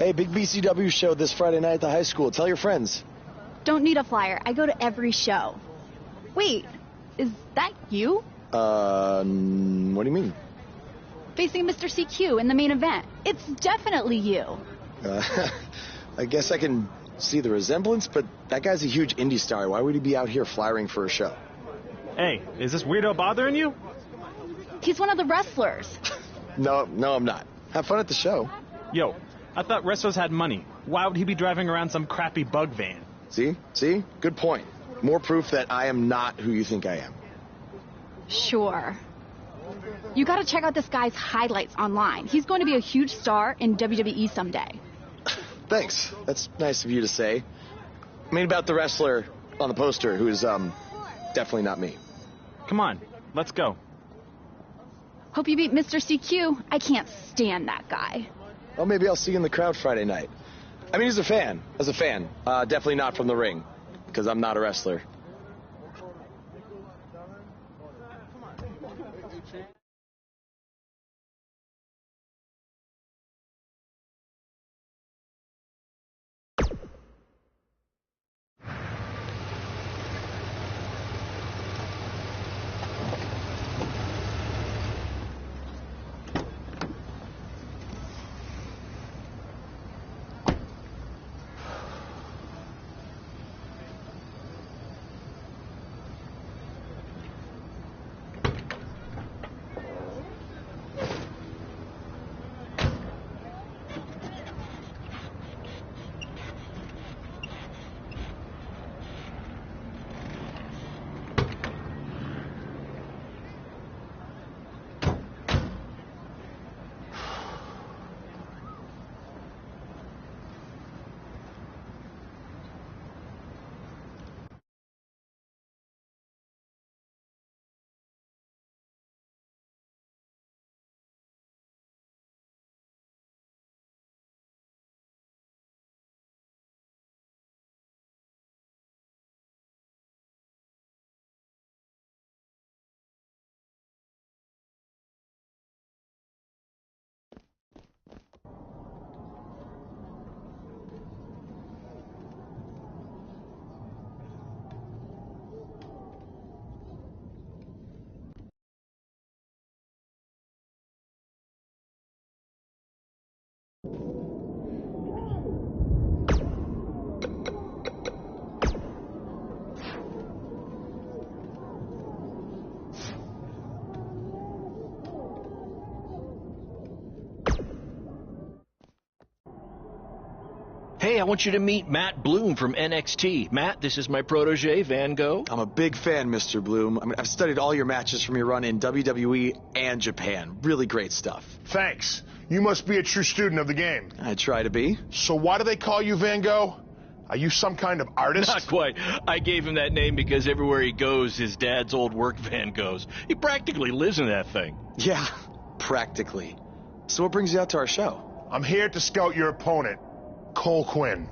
Hey, big BCW show this Friday night at the high school. Tell your friends. Don't need a flyer. I go to every show. Wait, is that you? What do you mean? Facing Mr. CQ in the main event. It's definitely you. I guess I can see the resemblance, but that guy's a huge indie star. Why would he be out here flyering for a show? Hey, is this weirdo bothering you? He's one of the wrestlers. No, I'm not. Have fun at the show. Yo, I thought wrestlers had money. Why would he be driving around some crappy bug van? See? Good point. More proof that I am not who you think I am. Sure. You gotta check out this guy's highlights online. He's going to be a huge star in WWE someday. Thanks. That's nice of you to say. I mean about the wrestler on the poster who is, definitely not me. Come on, let's go. Hope you beat Mr. CQ. I can't stand that guy. Well, maybe I'll see you in the crowd Friday night. I mean, as a fan. Definitely not from the ring, because I'm not a wrestler. Hey, I want you to meet Matt Bloom from NXT. Matt, this is my protege, Van Gogh. I'm a big fan, Mr. Bloom. I mean, I've studied all your matches from your run in WWE and Japan. Really great stuff. Thanks. You must be a true student of the game. I try to be. So why do they call you Van Gogh? Are you some kind of artist? Not quite. I gave him that name because everywhere he goes, his dad's old work van goes. He practically lives in that thing. Yeah, practically. So what brings you out to our show? I'm here to scout your opponent, Cole Quinn.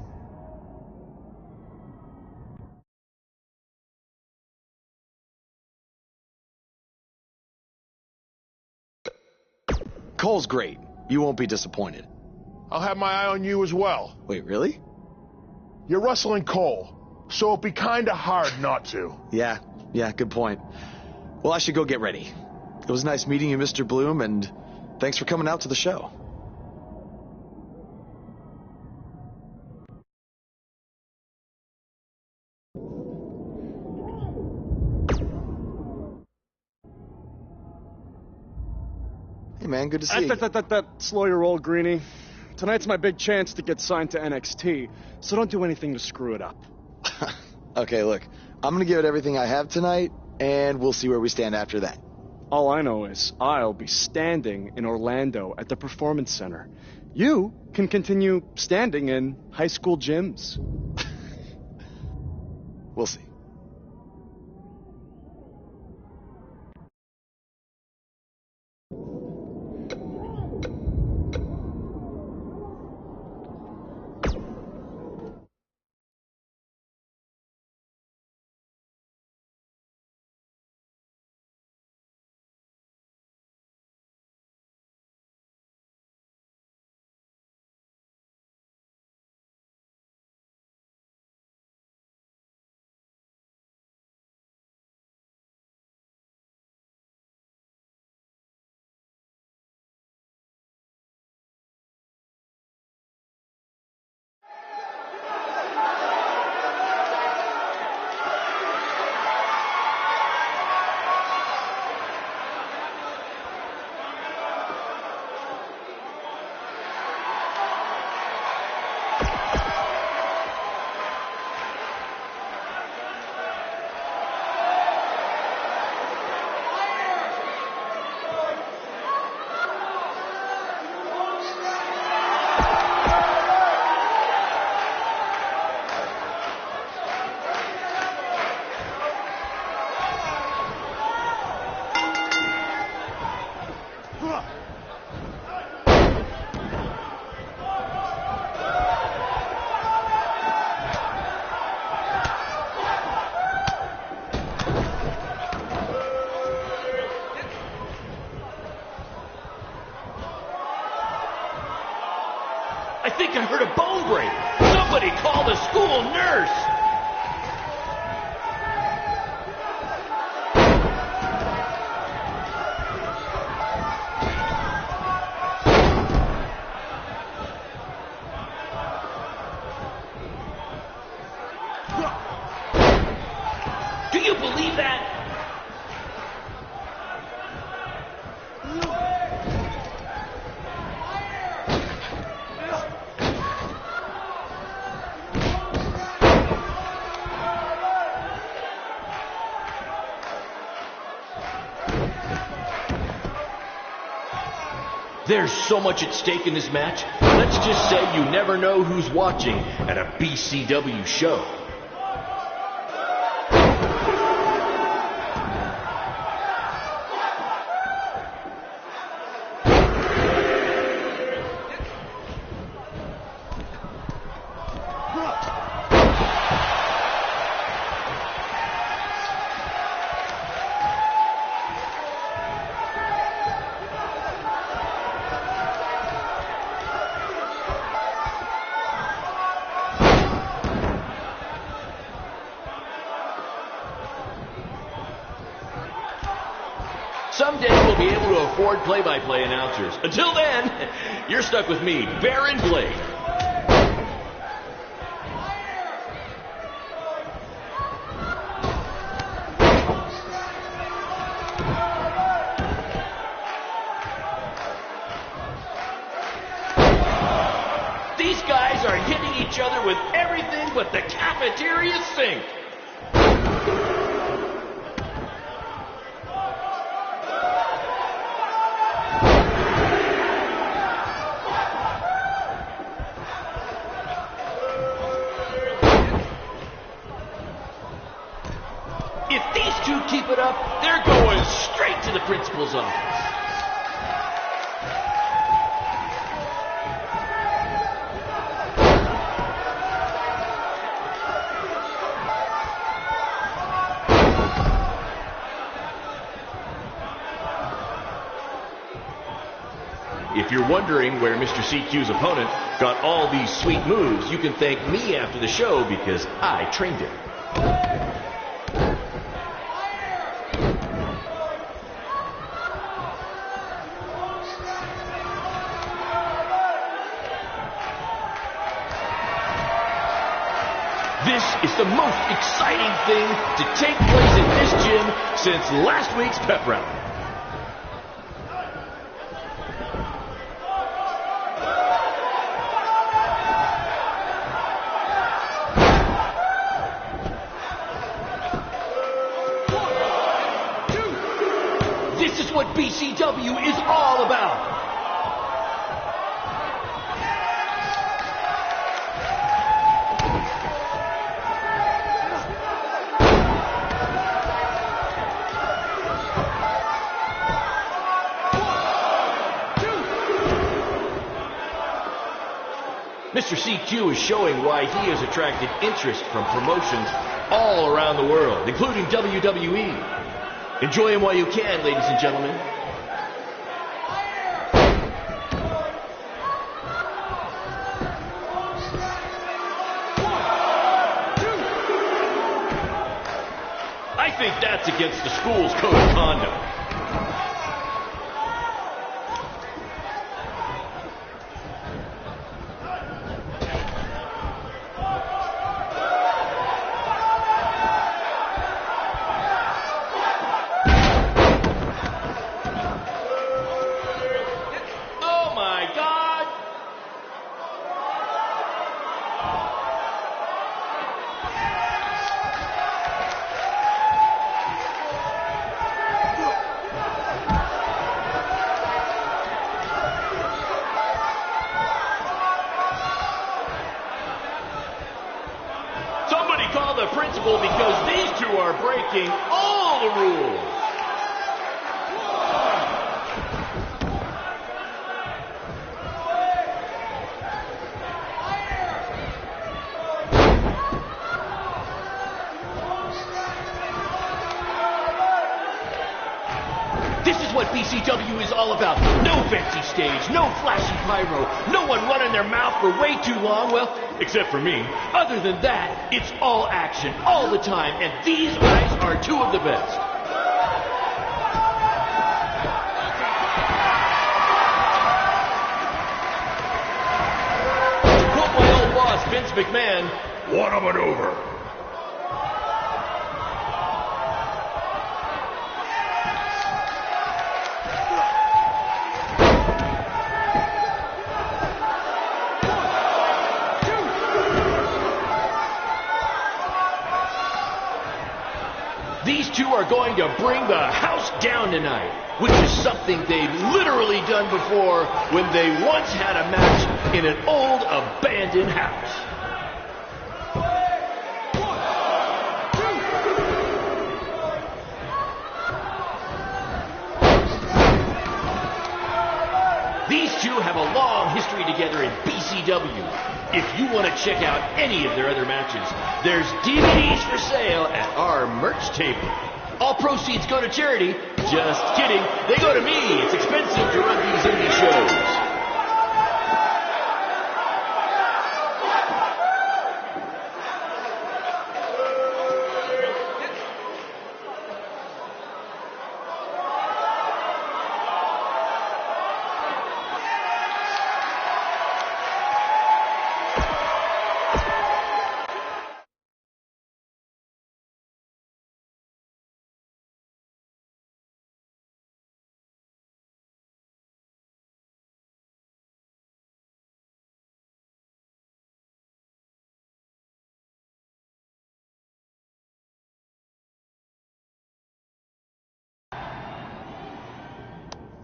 Cole's great. You won't be disappointed. I'll have my eye on you as well. Wait, really? You're wrestling Cole, so it'll be kinda hard not to. Yeah, good point. Well, I should go get ready. It was nice meeting you, Mr. Bloom, and thanks for coming out to the show. Hey, man, good to see you. Slow your roll, Greenie. Tonight's my big chance to get signed to NXT, so don't do anything to screw it up. Okay, look, I'm gonna give it everything I have tonight, and we'll see where we stand after that. All I know is I'll be standing in Orlando at the Performance Center. You can continue standing in high school gyms. We'll see. school nurse. Do you believe that? There's so much at stake in this match. Let's just say you never know who's watching at a BCW show. Someday we'll be able to afford play-by-play announcers. Until then, you're stuck with me, Baron Blade. These guys are hitting each other with everything but the cafeteria sink. If these two keep it up, they're going straight to the principal's office. If you're wondering where Mr. CQ's opponent got all these sweet moves, you can thank me after the show because I trained him. This is the most exciting thing to take place in this gym since last week's pep rally. This is what BCW is all about. Mr. CQ is showing why he has attracted interest from promotions all around the world, including WWE. Enjoy him while you can, ladies and gentlemen. I think that's against the school's code of conduct. Call the principal because these two are breaking all the rules. This is is what BCW is all about. No fancy stage, no flashy pyro, no one running their mouth for way too long, well, except for me. Other than that, it's all action, all the time, and these guys are two of the best. To quote my old boss, Vince McMahon, what a maneuver. These two are going to bring the house down tonight, which is something they've literally done before when they once had a match in an old abandoned house. These two have a long history together in BCW. If you want to check out any of their other matches, there's DVDs for sale at our merch table. All proceeds go to charity. Just kidding. They go to me. It's expensive to run these indie shows.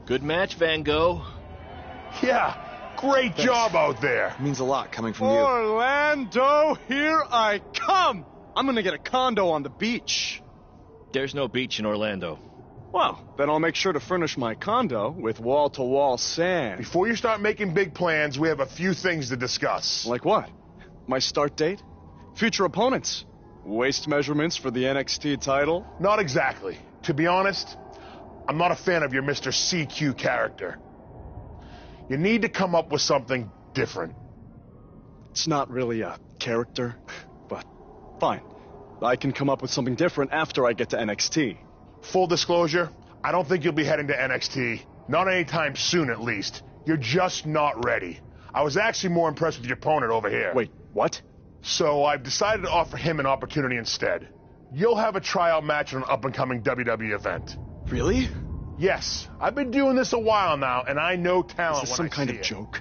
Good match, Van Gogh. Yeah, great job out there. It means a lot coming from you. Orlando, here I come! I'm gonna get a condo on the beach. There's no beach in Orlando. Well, then I'll make sure to furnish my condo with wall-to-wall sand. Before you start making big plans, we have a few things to discuss. Like what? My start date? Future opponents? Waist measurements for the NXT title? Not exactly. To be honest, I'm not a fan of your Mr. CQ character. You need to come up with something different. It's not really a character, but fine. I can come up with something different after I get to NXT. Full disclosure, I don't think you'll be heading to NXT. Not anytime soon, at least. You're just not ready. I was actually more impressed with your opponent over here. Wait, what? So I've decided to offer him an opportunity instead. You'll have a tryout match on an up-and-coming WWE event. Really? Yes, I've been doing this a while now, and I know talent. Is this some kind of joke?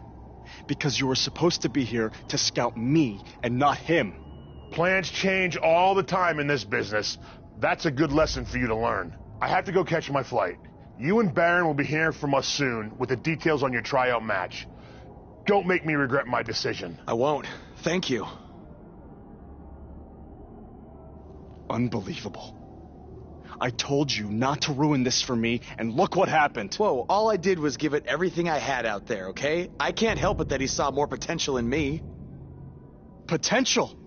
Because you were supposed to be here to scout me and not him. Plans change all the time in this business. That's a good lesson for you to learn. I have to go catch my flight. You and Baron will be hearing from us soon with the details on your tryout match. Don't make me regret my decision. I won't. Thank you. Unbelievable. I told you not to ruin this for me, and look what happened. Whoa, all I did was give it everything I had out there, okay? I can't help it that he saw more potential in me. Potential?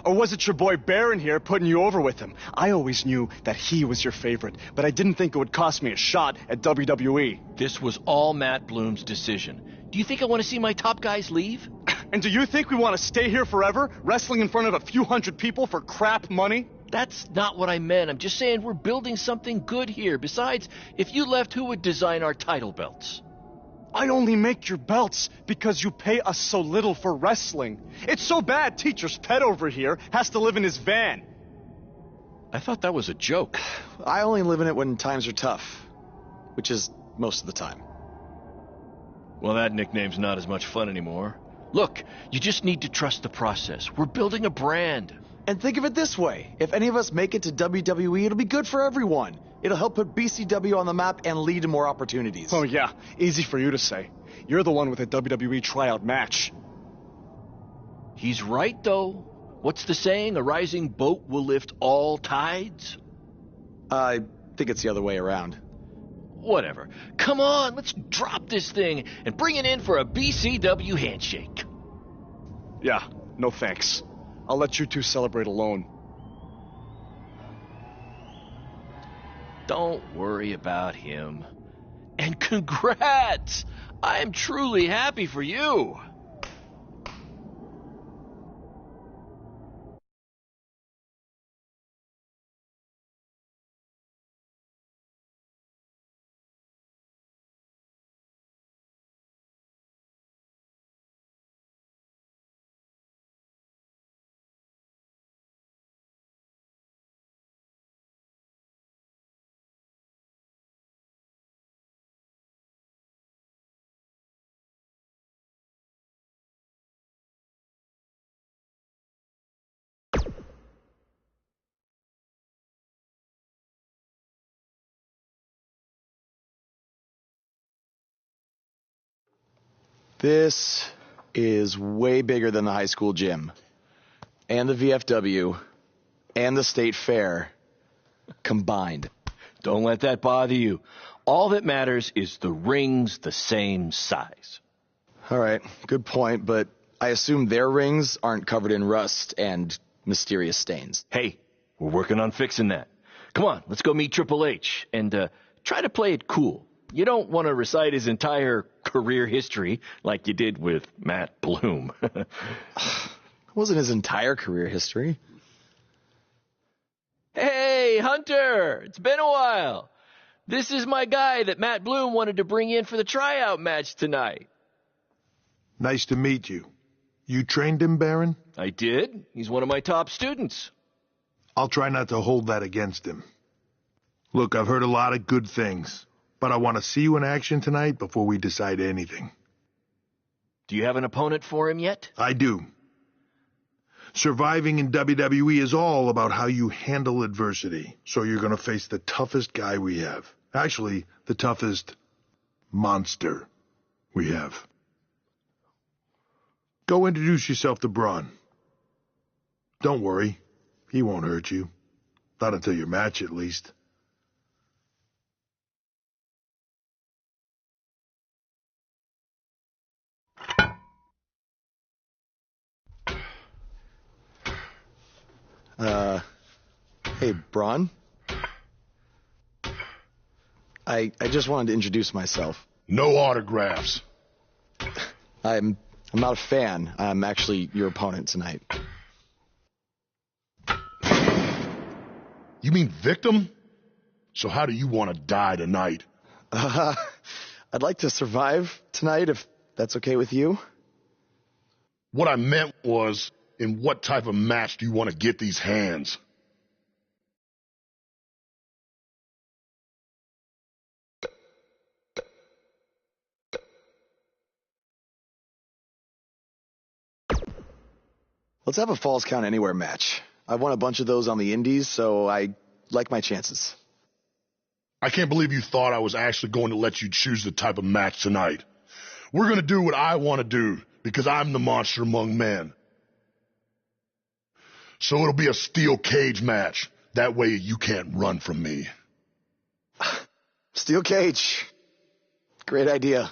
Or was it your boy Baron here putting you over with him? I always knew that he was your favorite, but I didn't think it would cost me a shot at WWE. This was all Matt Bloom's decision. Do you think I want to see my top guys leave? And do you think we want to stay here forever, wrestling in front of a few hundred people for crap money? That's not what I meant. I'm just saying we're building something good here. Besides, if you left, who would design our title belts? I only make your belts because you pay us so little for wrestling. It's so bad Teacher's pet over here has to live in his van. I thought that was a joke. I only live in it when times are tough, which is most of the time. Well, that nickname's not as much fun anymore. Look, you just need to trust the process. We're building a brand. And think of it this way. If any of us make it to WWE, it'll be good for everyone. It'll help put BCW on the map and lead to more opportunities. Oh yeah, easy for you to say. You're the one with a WWE tryout match. He's right, though. What's the saying? A rising boat will lift all tides? I think it's the other way around. Whatever. Come on, let's drop this thing and bring it in for a BCW handshake. Yeah, no thanks. I'll let you two celebrate alone. Don't worry about him. And congrats! I am truly happy for you. This is way bigger than the high school gym, and the VFW, and the state fair combined. Don't let that bother you. All that matters is the ring's the same size. All right, good point, but I assume their rings aren't covered in rust and mysterious stains. Hey, we're working on fixing that. Come on, let's go meet Triple H and try to play it cool. You don't want to recite his entire career history like you did with Matt Bloom. It wasn't his entire career history. Hey, Hunter! It's been a while. This is my guy that Matt Bloom wanted to bring in for the tryout match tonight. Nice to meet you. You trained him, Baron? I did. He's one of my top students. I'll try not to hold that against him. Look, I've heard a lot of good things, but I want to see you in action tonight before we decide anything. Do you have an opponent for him yet? I do. Surviving in WWE is all about how you handle adversity, so you're going to face the toughest guy we have. Actually, the toughest monster we have. Go introduce yourself to Braun. Don't worry, he won't hurt you. Not until your match, at least. Hey, Braun? I just wanted to introduce myself. No autographs. I'm not a fan. I'm actually your opponent tonight. You mean victim? So how do you want to die tonight? I'd like to survive tonight, if that's okay with you. What I meant was, in what type of match do you want to get these hands? Let's have a Falls Count Anywhere match. I've won a bunch of those on the indies, so I like my chances. I can't believe you thought I was actually going to let you choose the type of match tonight. We're going to do what I want to do, because I'm the monster among men. So it'll be a steel cage match. That way you can't run from me. Steel cage. Great idea.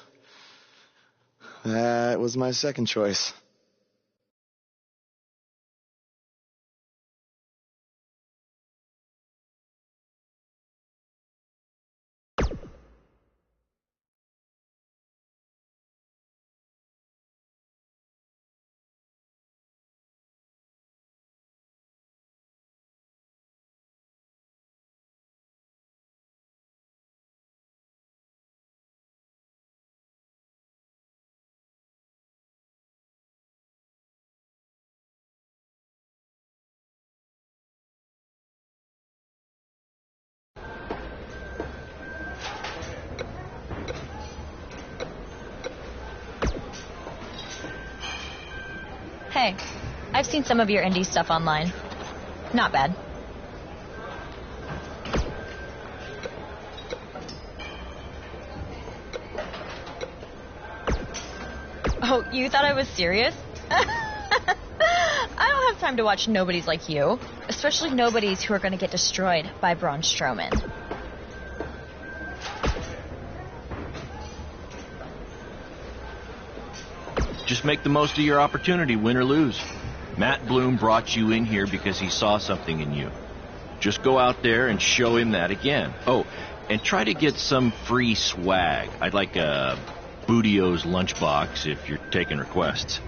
That was my second choice. Hey, I've seen some of your indie stuff online. Not bad. Oh, you thought I was serious? I don't have time to watch nobodies like you. Especially nobodies who are going to get destroyed by Braun Strowman. Just make the most of your opportunity, win or lose. Matt Bloom brought you in here because he saw something in you. just go out there and show him that again. Oh, and try to get some free swag. I'd like a Bootio's lunchbox if you're taking requests.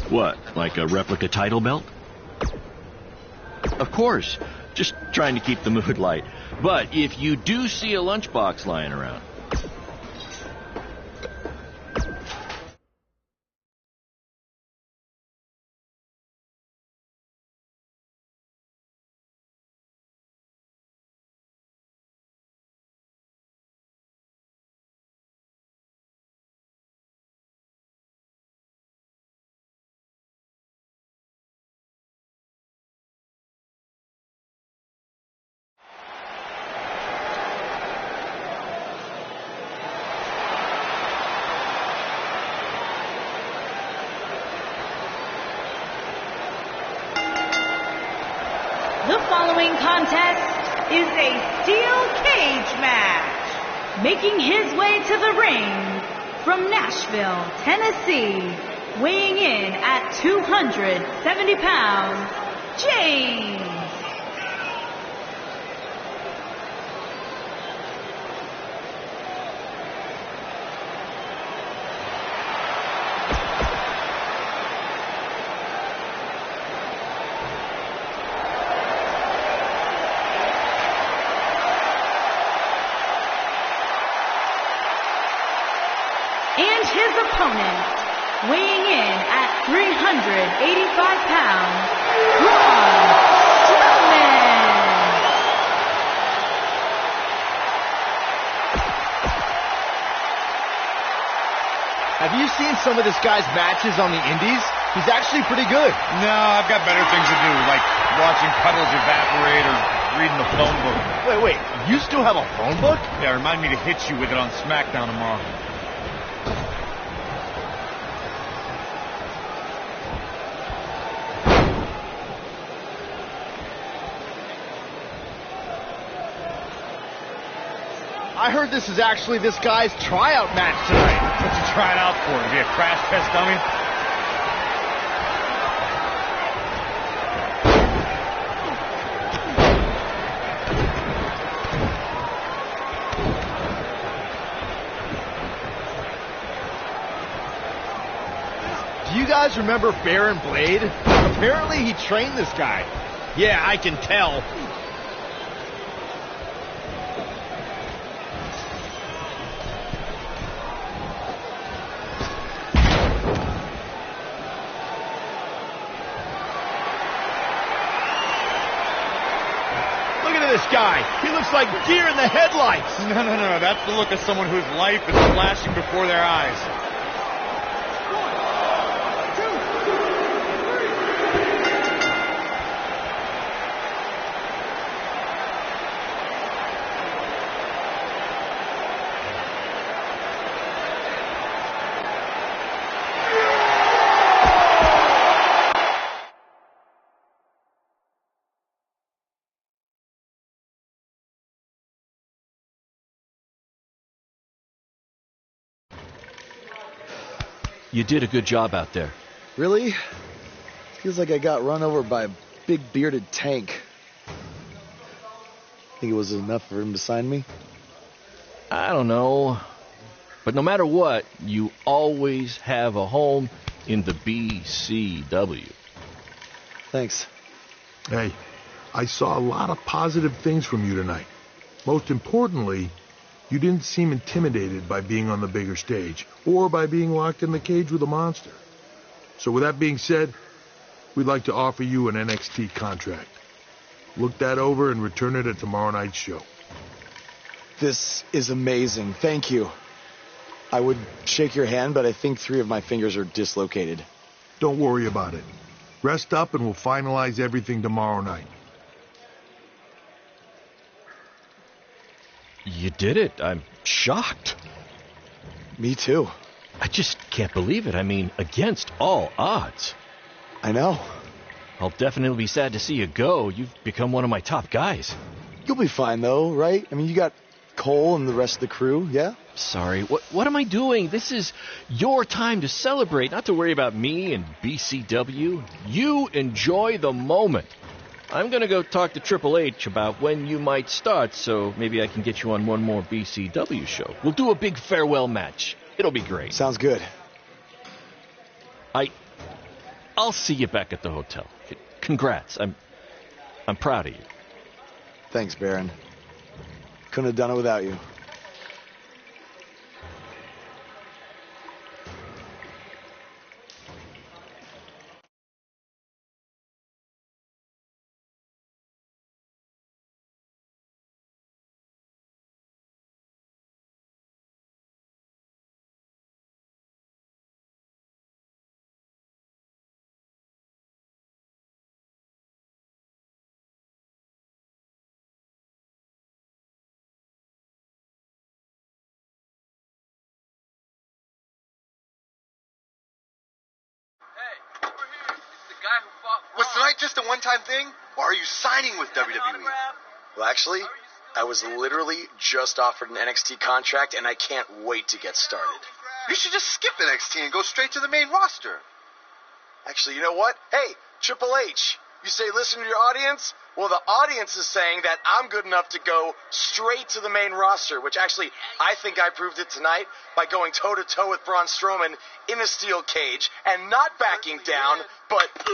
What, like a replica title belt? Of course, just trying to keep the mood light. But if you do see a lunchbox lying around, The following contest is a steel cage match. Making his way to the ring from Nashville, Tennessee, weighing in at 270 pounds, James. And his opponent, weighing in at 385 pounds, Braun Strowman. Have you seen some of this guy's matches on the indies? He's actually pretty good. No, I've got better things to do, like watching puddles evaporate or reading the phone book. Wait, you still have a phone book? Yeah, remind me to hit you with it on SmackDown tomorrow. I heard this is actually this guy's tryout match tonight. What's he trying out for? To be a crash test dummy? Do you guys remember Baron Blade? Apparently he trained this guy. Yeah, I can tell. This guy, he looks like deer in the headlights. No, that's the look of someone whose life is flashing before their eyes. you did a good job out there. Really? Feels like I got run over by a big bearded tank. Think it was enough for him to sign me? I don't know. But no matter what, you always have a home in the BCW. Thanks. Hey, I saw a lot of positive things from you tonight. Most importantly, you didn't seem intimidated by being on the bigger stage or by being locked in the cage with a monster. So with that being said, we'd like to offer you an NXT contract. Look that over and return it at tomorrow night's show. This is amazing. Thank you. I would shake your hand, but I think 3 of my fingers are dislocated. Don't worry about it. Rest up and we'll finalize everything tomorrow night. You did it. I'm shocked. Me too. I just can't believe it. I mean, against all odds. I know. I'll definitely be sad to see you go. You've become one of my top guys. You'll be fine, though, right? I mean, you got Cole and the rest of the crew, yeah? Sorry. What am I doing? This is your time to celebrate, not to worry about me and BCW. You enjoy the moment. I'm going to go talk to Triple H about when you might start, so maybe I can get you on one more BCW show. We'll do a big farewell match. It'll be great. Sounds good. I'll see you back at the hotel. Congrats. I'm proud of you. Thanks, Baron. Couldn't have done it without you. Was tonight just a one-time thing, or are you signing with WWE? Well, actually, I was literally just offered an NXT contract, and I can't wait to get started. You should just skip NXT and go straight to the main roster. Actually, you know what? Hey, Triple H, you say listen to your audience? Well, the audience is saying that I'm good enough to go straight to the main roster, which actually I think I proved it tonight by going toe-to-toe with Braun Strowman in a steel cage and not backing down, but... Hey,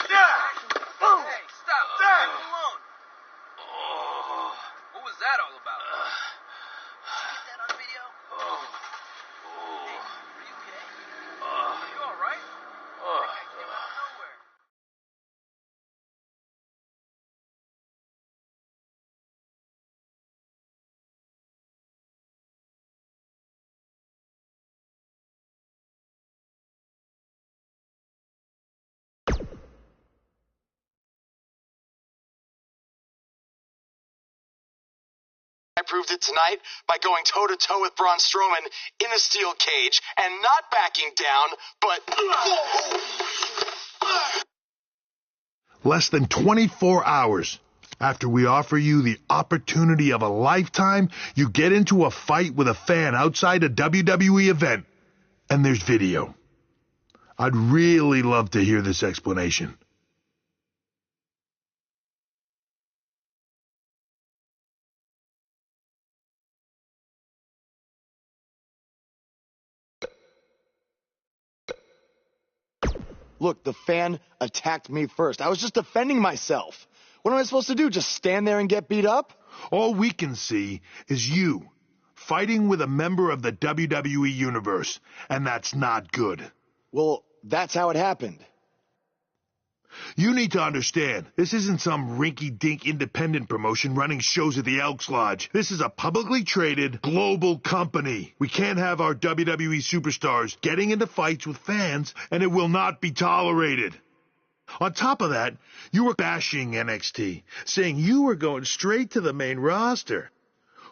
stop. Leave him alone. What was that all about? Did you get that on video? Hey, are you okay? Are you all right? That guy came out of nowhere. I proved it tonight by going toe-to-toe with Braun Strowman in a steel cage and not backing down, but... Less than 24 hours after we offer you the opportunity of a lifetime, you get into a fight with a fan outside a WWE event, and there's video. I'd really love to hear this explanation. Look, the fan attacked me first. I was just defending myself. What am I supposed to do, just stand there and get beat up? All we can see is you fighting with a member of the WWE Universe, and that's not good. Well, that's how it happened. You need to understand, this isn't some rinky-dink independent promotion running shows at the Elks Lodge. This is a publicly traded global company. We can't have our WWE superstars getting into fights with fans, and it will not be tolerated. On top of that, you were bashing NXT, saying you were going straight to the main roster.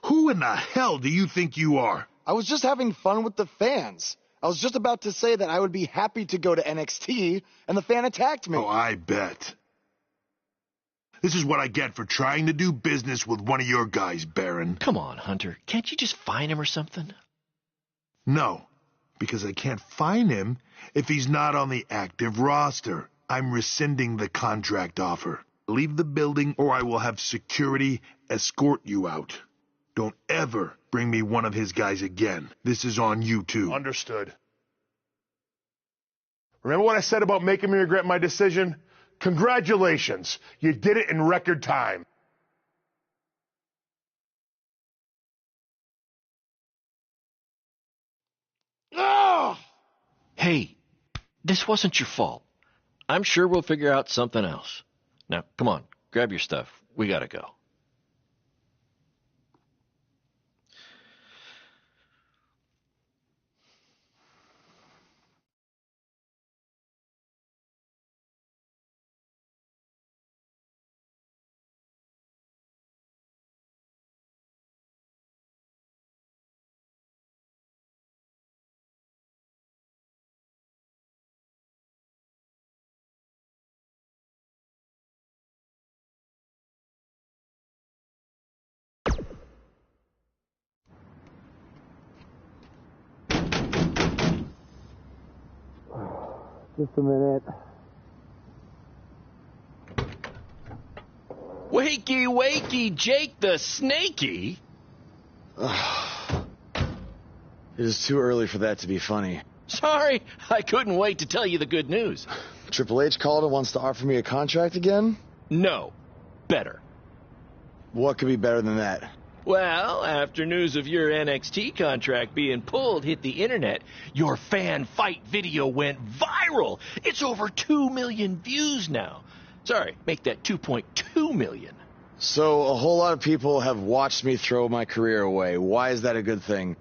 Who in the hell do you think you are? I was just having fun with the fans. I was just about to say that I would be happy to go to NXT, and the fan attacked me. Oh, I bet. This is what I get for trying to do business with one of your guys, Baron. Come on, Hunter. Can't you just fine him or something? No, because I can't fine him if he's not on the active roster. I'm rescinding the contract offer. Leave the building or I will have security escort you out. Don't ever bring me one of his guys again. This is on you, too. Understood. Remember what I said about making me regret my decision? Congratulations. You did it in record time. Ugh! Hey, this wasn't your fault. I'm sure we'll figure out something else. Now, come on, grab your stuff. We gotta go. Just a minute. Wakey, wakey, Jake the Snakey. It is too early for that to be funny. Sorry, I couldn't wait to tell you the good news. Triple H called and wants to offer me a contract again? No. Better. What could be better than that? Well, after news of your NXT contract being pulled hit the internet, your fan fight video went viral. It's over 2 million views now. Sorry, make that 2.2 million. So a whole lot of people have watched me throw my career away. Why is that a good thing?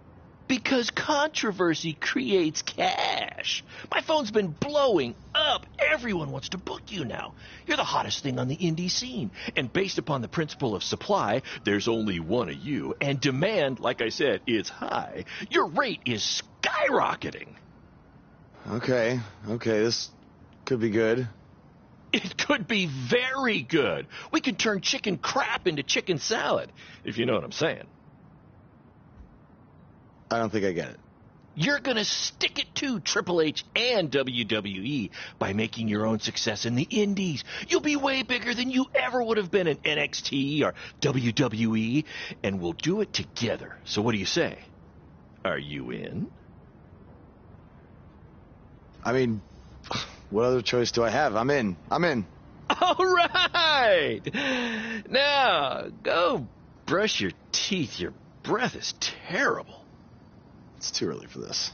Because controversy creates cash. My phone's been blowing up. Everyone wants to book you now. You're the hottest thing on the indie scene. And based upon the principle of supply, there's only one of you. And demand, like I said, is high. Your rate is skyrocketing. Okay, this could be good. It could be very good. We could turn chicken crap into chicken salad, if you know what I'm saying. I don't think I get it. You're going to stick it to Triple H and WWE by making your own success in the indies. You'll be way bigger than you ever would have been in NXT or WWE, and we'll do it together. So what do you say? Are you in? I mean, what other choice do I have? I'm in. All right. Now, go brush your teeth. Your breath is terrible. It's too early for this.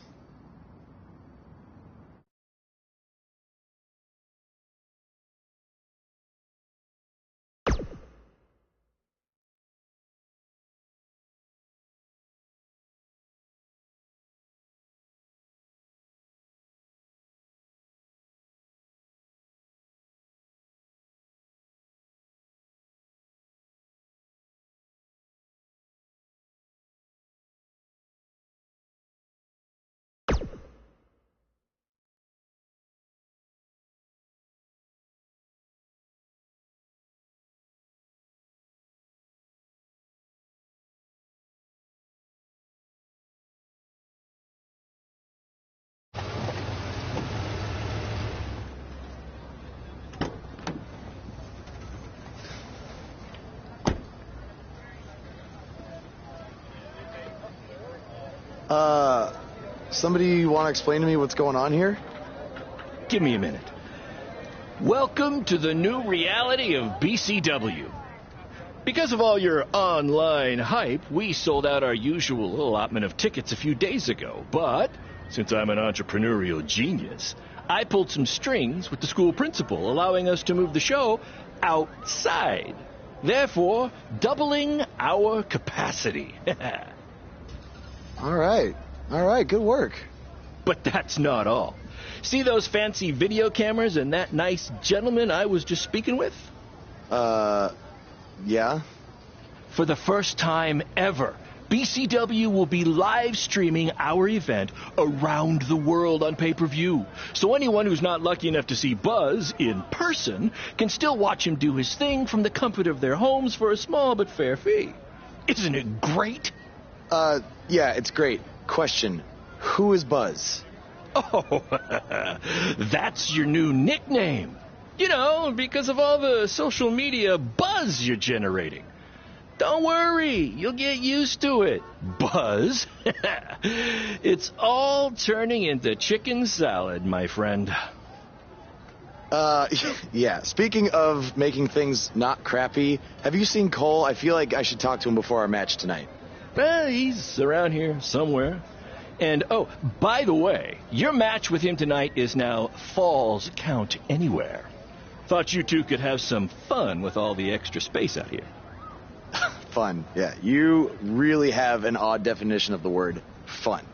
Somebody want to explain to me what's going on here? Give me a minute. Welcome to the new reality of BCW. Because of all your online hype, we sold out our usual allotment of tickets a few days ago. But, since I'm an entrepreneurial genius, I pulled some strings with the school principal, allowing us to move the show outside. Therefore, doubling our capacity. All right, good work. But that's not all. See those fancy video cameras and that nice gentleman I was just speaking with? Yeah? For the first time ever, BCW will be live streaming our event around the world on pay-per-view. So anyone who's not lucky enough to see Buzz in person can still watch him do his thing from the comfort of their homes for a small but fair fee. Isn't it great? Yeah, it's great. Question, who is Buzz? Oh, that's your new nickname. You know, because of all the social media buzz you're generating. Don't worry, you'll get used to it. Buzz? It's all turning into chicken salad, my friend. Yeah, speaking of making things not crappy, have you seen Cole? I feel like I should talk to him before our match tonight. He's around here somewhere. And, oh, by the way, your match with him tonight is now Falls Count Anywhere. Thought you two could have some fun with all the extra space out here. Fun, yeah. You really have an odd definition of the word fun.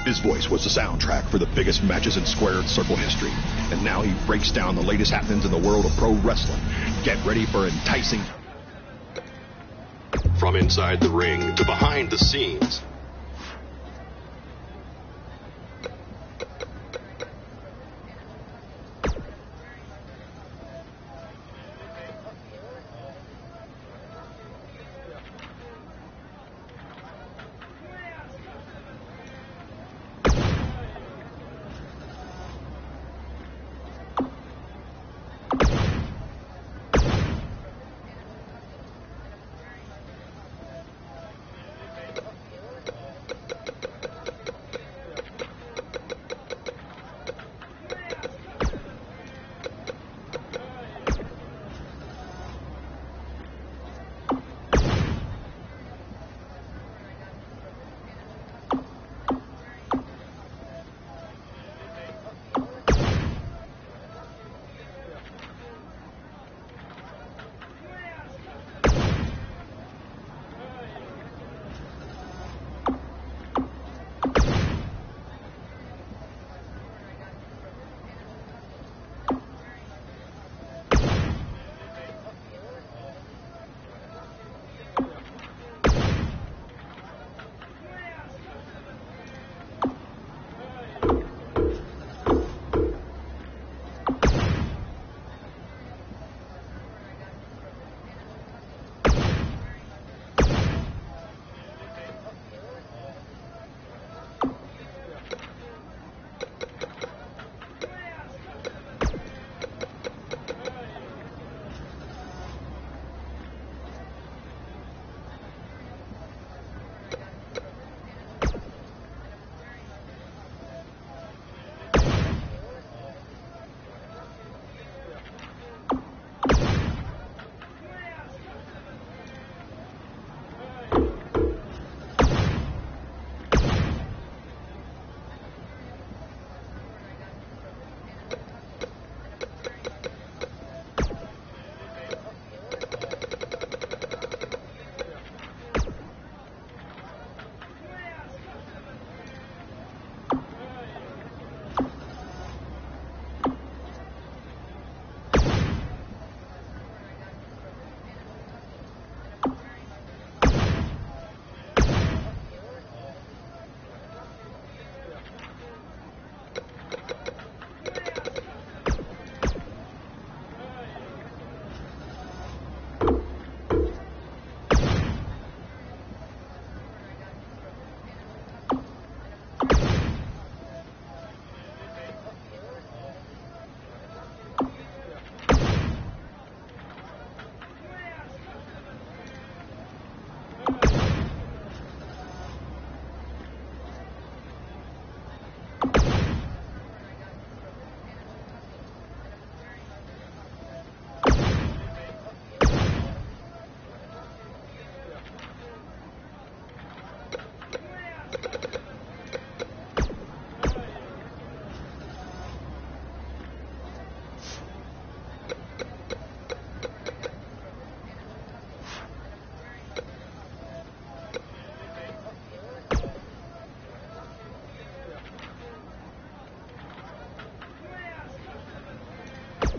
His voice was the soundtrack for the biggest matches in squared circle history. And now he breaks down the latest happenings in the world of pro wrestling. Get ready for enticing... From inside the ring to behind the scenes.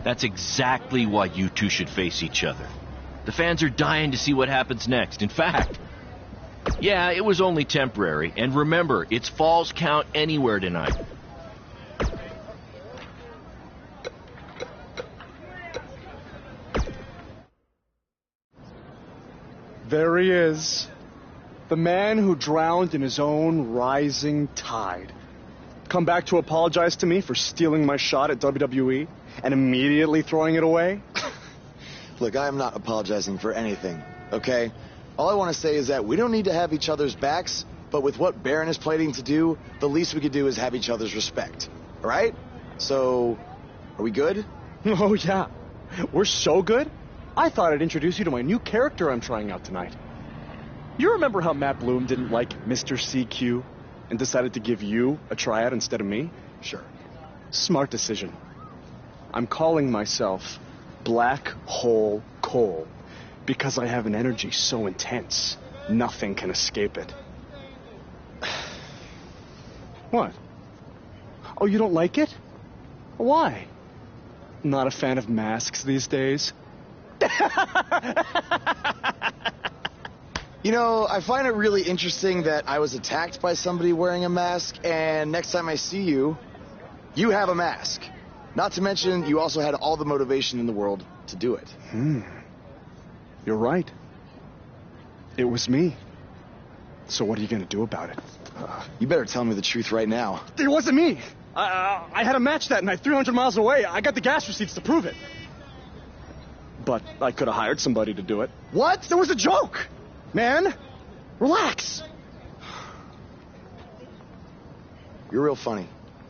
That's exactly why you two should face each other. The fans are dying to see what happens next. In fact, yeah, it was only temporary. And remember, it's Falls Count Anywhere tonight. There he is. The man who drowned in his own rising tide. Come back to apologize to me for stealing my shot at WWE and immediately throwing it away? Look, I am not apologizing for anything, okay? All I want to say is that we don't need to have each other's backs, but with what Baron is planning to do, the least we could do is have each other's respect. All right? So, are we good? Oh, yeah. We're so good? I thought I'd introduce you to my new character I'm trying out tonight. You remember how Matt Bloom didn't like Mr. CQ and decided to give you a tryout instead of me? Sure. Smart decision. I'm calling myself Black Hole Cole because I have an energy so intense, nothing can escape it. What? Oh, you don't like it? Why? Not a fan of masks these days? You know, I find it really interesting that I was attacked by somebody wearing a mask, and next time I see you, you have a mask. Not to mention, you also had all the motivation in the world to do it. You're right. It was me. So what are you going to do about it? You better tell me the truth right now. It wasn't me. I had a match that night 300 miles away. I got the gas receipts to prove it. But I could have hired somebody to do it. What? That was a joke! Man, relax. You're real funny.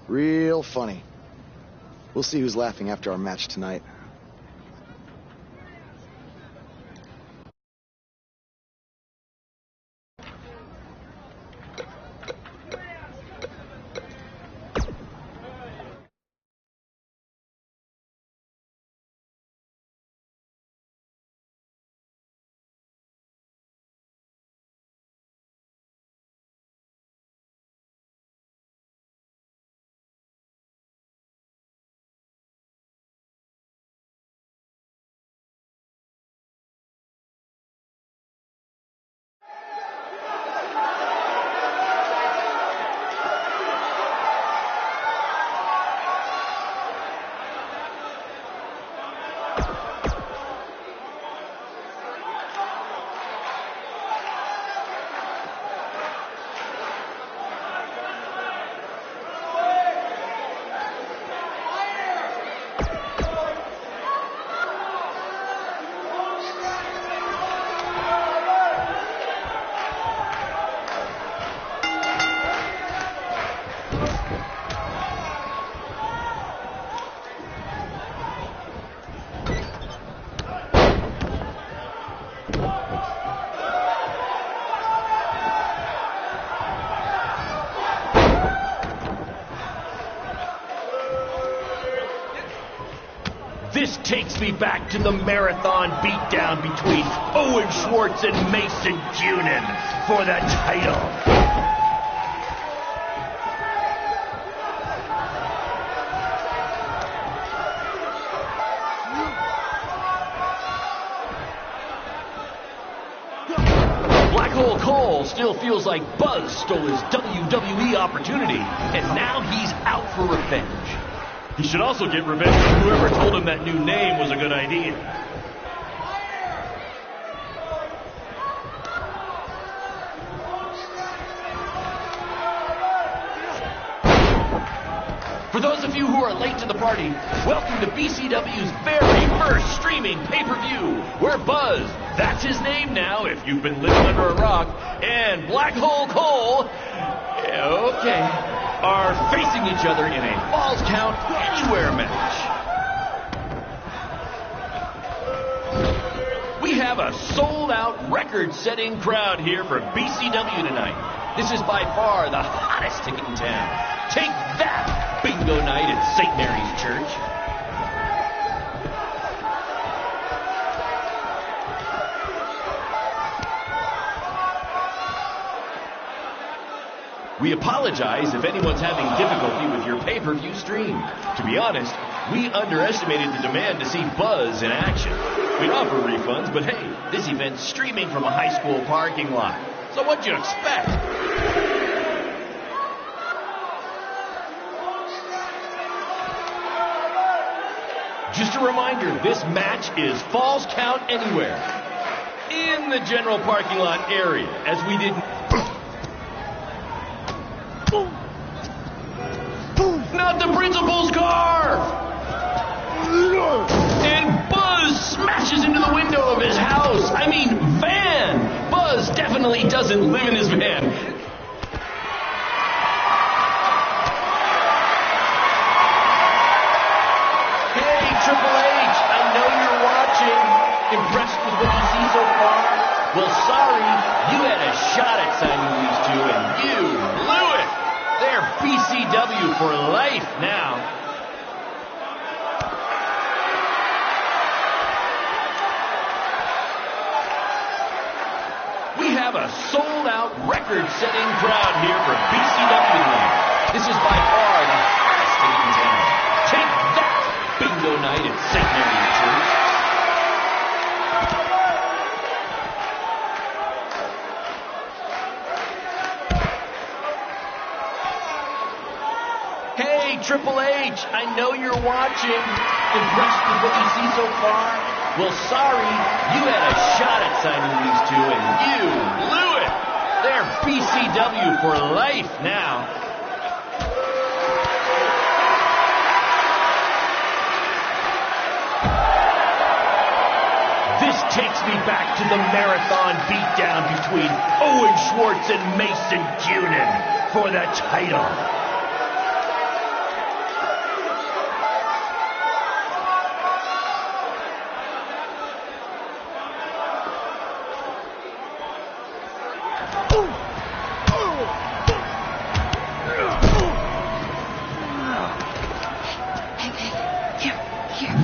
Real funny. We'll see who's laughing after our match tonight. This takes me back to the marathon beatdown between Owen Schwartz and Mason Cunin for the title. Black Hole Cole still feels like Buzz stole his WWE opportunity, and now he's out for revenge. He should also get revenge on whoever told him that new name was a good idea. For those of you who are late to the party, welcome to BCW's very first streaming pay-per-view, where Buzz, that's his name now if you've been living under a rock, and Black Hole Cole, are facing each other in a Falls Count Anywhere match. We have a sold-out, record-setting crowd here for BCW tonight. This is by far the hottest ticket in town. Take that, bingo night at St. Mary's Church. We apologize if anyone's having difficulty with your pay-per-view stream. To be honest, we underestimated the demand to see Buzz in action. We'd offer refunds, but hey, this event's streaming from a high school parking lot. So what'd you expect? Just a reminder, this match is Falls Count Anywhere in the general parking lot area, as we did... Not the principal's car! And Buzz smashes into the window of his house. I mean, van! Buzz definitely doesn't live in his van. Hey, Triple H, I know you're watching. Impressed with what you see so far? Well, sorry, you had a shot at signing these two, and you blew it. They're BCW for life now. We have a sold-out, record-setting crowd here for BCW tonight. Hey, Triple H, I know you're watching. Impressed with what you see so far? Well, sorry, you had a shot at signing these two, and you blew it. They're BCW for life now. This takes me back to the marathon beatdown between Owen Schwartz and Mason Cunin for the title.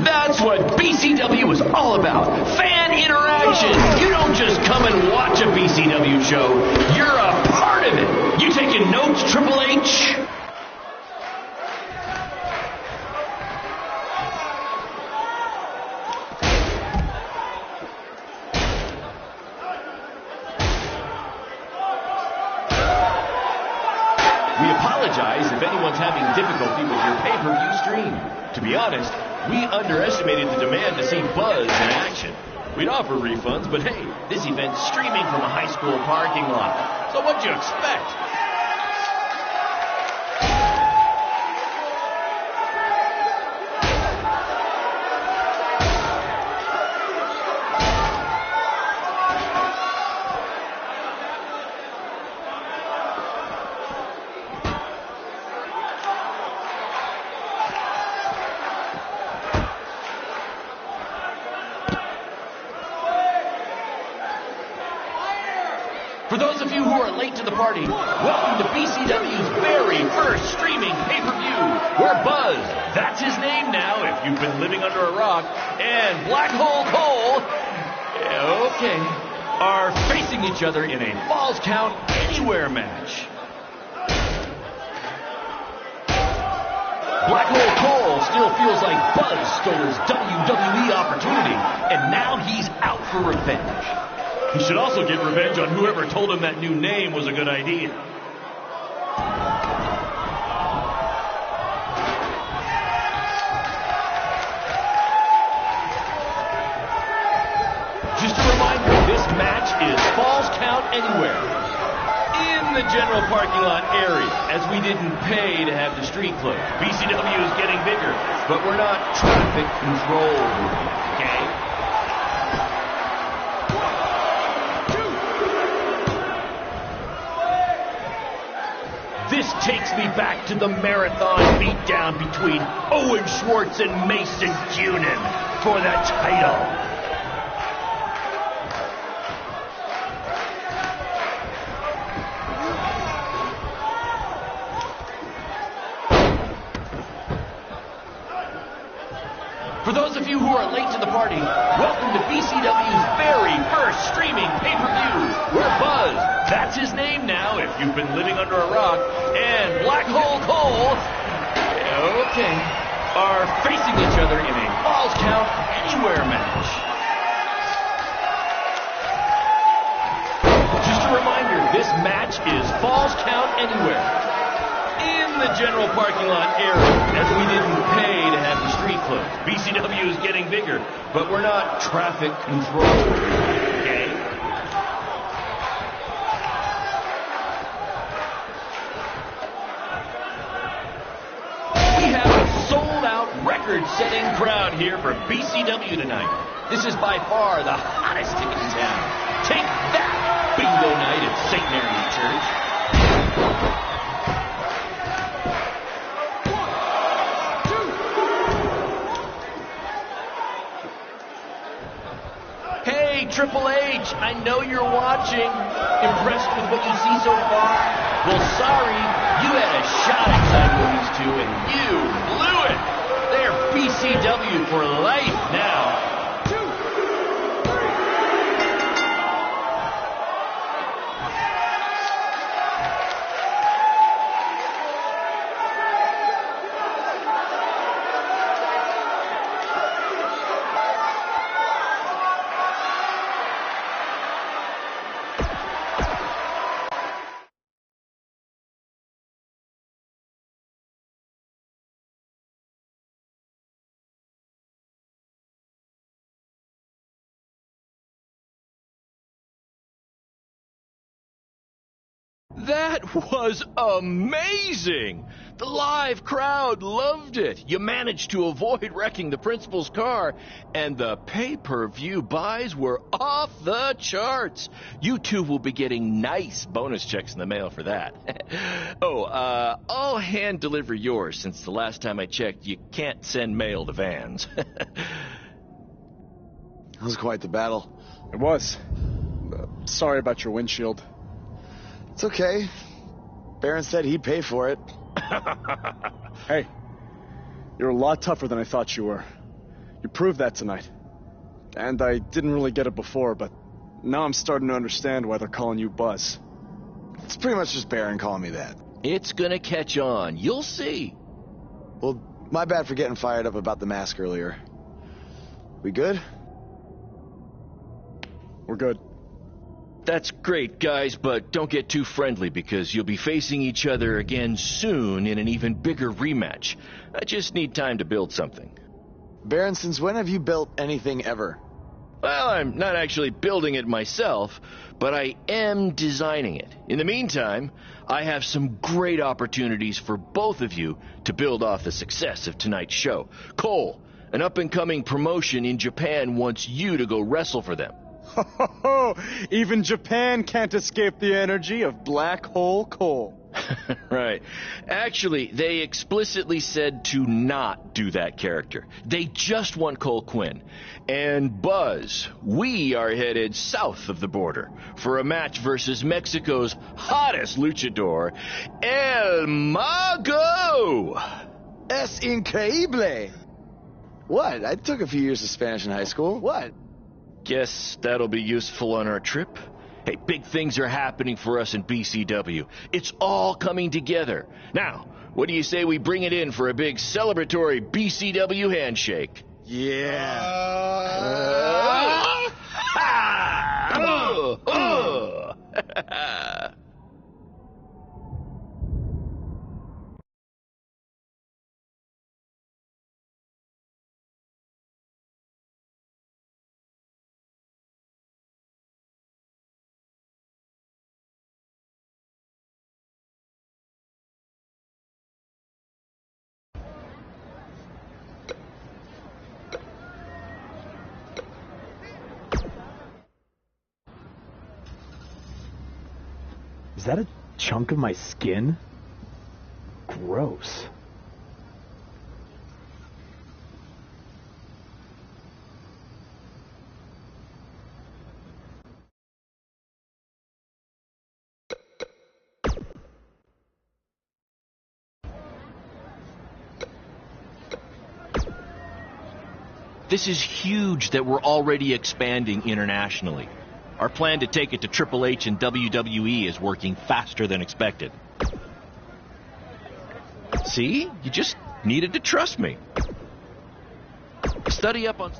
That's what BCW is all about. Fan interaction. You don't just come and watch a BCW show. You're a part of it. You taking notes, Triple H? We apologize if anyone's having difficulty with your pay-per-view stream. To be honest, we underestimated the demand to see Buzz in action. We'd offer refunds, but hey, this event's streaming from a high school parking lot. So what'd you expect? For those of you who are late to the party, welcome to BCW's very first streaming pay-per-view, where Buzz, that's his name now if you've been living under a rock, and Black Hole Cole, okay, are facing each other in a Falls Count Anywhere match. Black Hole Cole still feels like Buzz stole his WWE opportunity, and now he's out for revenge. He should also get revenge on whoever told him that new name was a good idea. Just a reminder, this match is Falls Count Anywhere in the general parking lot area, as we didn't pay to have the street closed. BCW is getting bigger, but we're not traffic controlled, okay? This takes me back to the marathon beatdown between Owen Schwartz and Mason Cunin for the title. For those of you who are late to the party, welcome to BCW's very first streaming pay-per-view, where Buzz, that's his name now if you've been living under a rock, and Black Hole Cole, okay, are facing each other in a Falls Count Anywhere match. Just a reminder, this match is Falls Count Anywhere in the general parking lot area, as we didn't pay to have the street closed. BCW is getting bigger, but we're not traffic controlled, okay? We have a sold-out, record-setting crowd here for BCW tonight. This is by far the hottest ticket in town. Take that, bingo night at St. Mary's Church. Hey, Triple H, I know you're watching. Impressed with what you see so far? Well, sorry, you had a shot at signing these two, and you blew it. They're BCW for life now. That was amazing! The live crowd loved it. You managed to avoid wrecking the principal's car, and the pay-per-view buys were off the charts. You two will be getting nice bonus checks in the mail for that. I'll hand deliver yours, since the last time I checked, you can't send mail to vans. That was quite the battle. It was. Sorry about your windshield. It's okay. Baron said he'd pay for it. Hey, you're a lot tougher than I thought you were. You proved that tonight. And I didn't really get it before, but now I'm starting to understand why they're calling you Buzz. It's pretty much just Baron calling me that. It's gonna catch on. You'll see. Well, my bad for getting fired up about the mask earlier. We good? We're good. That's great, guys, but don't get too friendly because you'll be facing each other again soon in an even bigger rematch. I just need time to build something. Baron, since when have you built anything ever? Well, I'm not actually building it myself, but I am designing it. In the meantime, I have some great opportunities for both of you to build off the success of tonight's show. Cole, an up-and-coming promotion in Japan wants you to go wrestle for them. Even Japan can't escape the energy of Black Hole Cole. Right. Actually, they explicitly said to not do that character. They just want Cole Quinn. And Buzz, we are headed south of the border for a match versus Mexico's hottest luchador, El Mago! Es increíble! What? I took a few years of Spanish in high school. What? Guess that'll be useful on our trip. Hey, big things are happening for us in BCW. It's all coming together. Now, what do you say we bring it in for a big celebratory BCW handshake? Yeah. Is that a chunk of my skin? Gross. This is huge that we're already expanding internationally. Our plan to take it to Triple H and WWE is working faster than expected. See? You just needed to trust me. Study up on...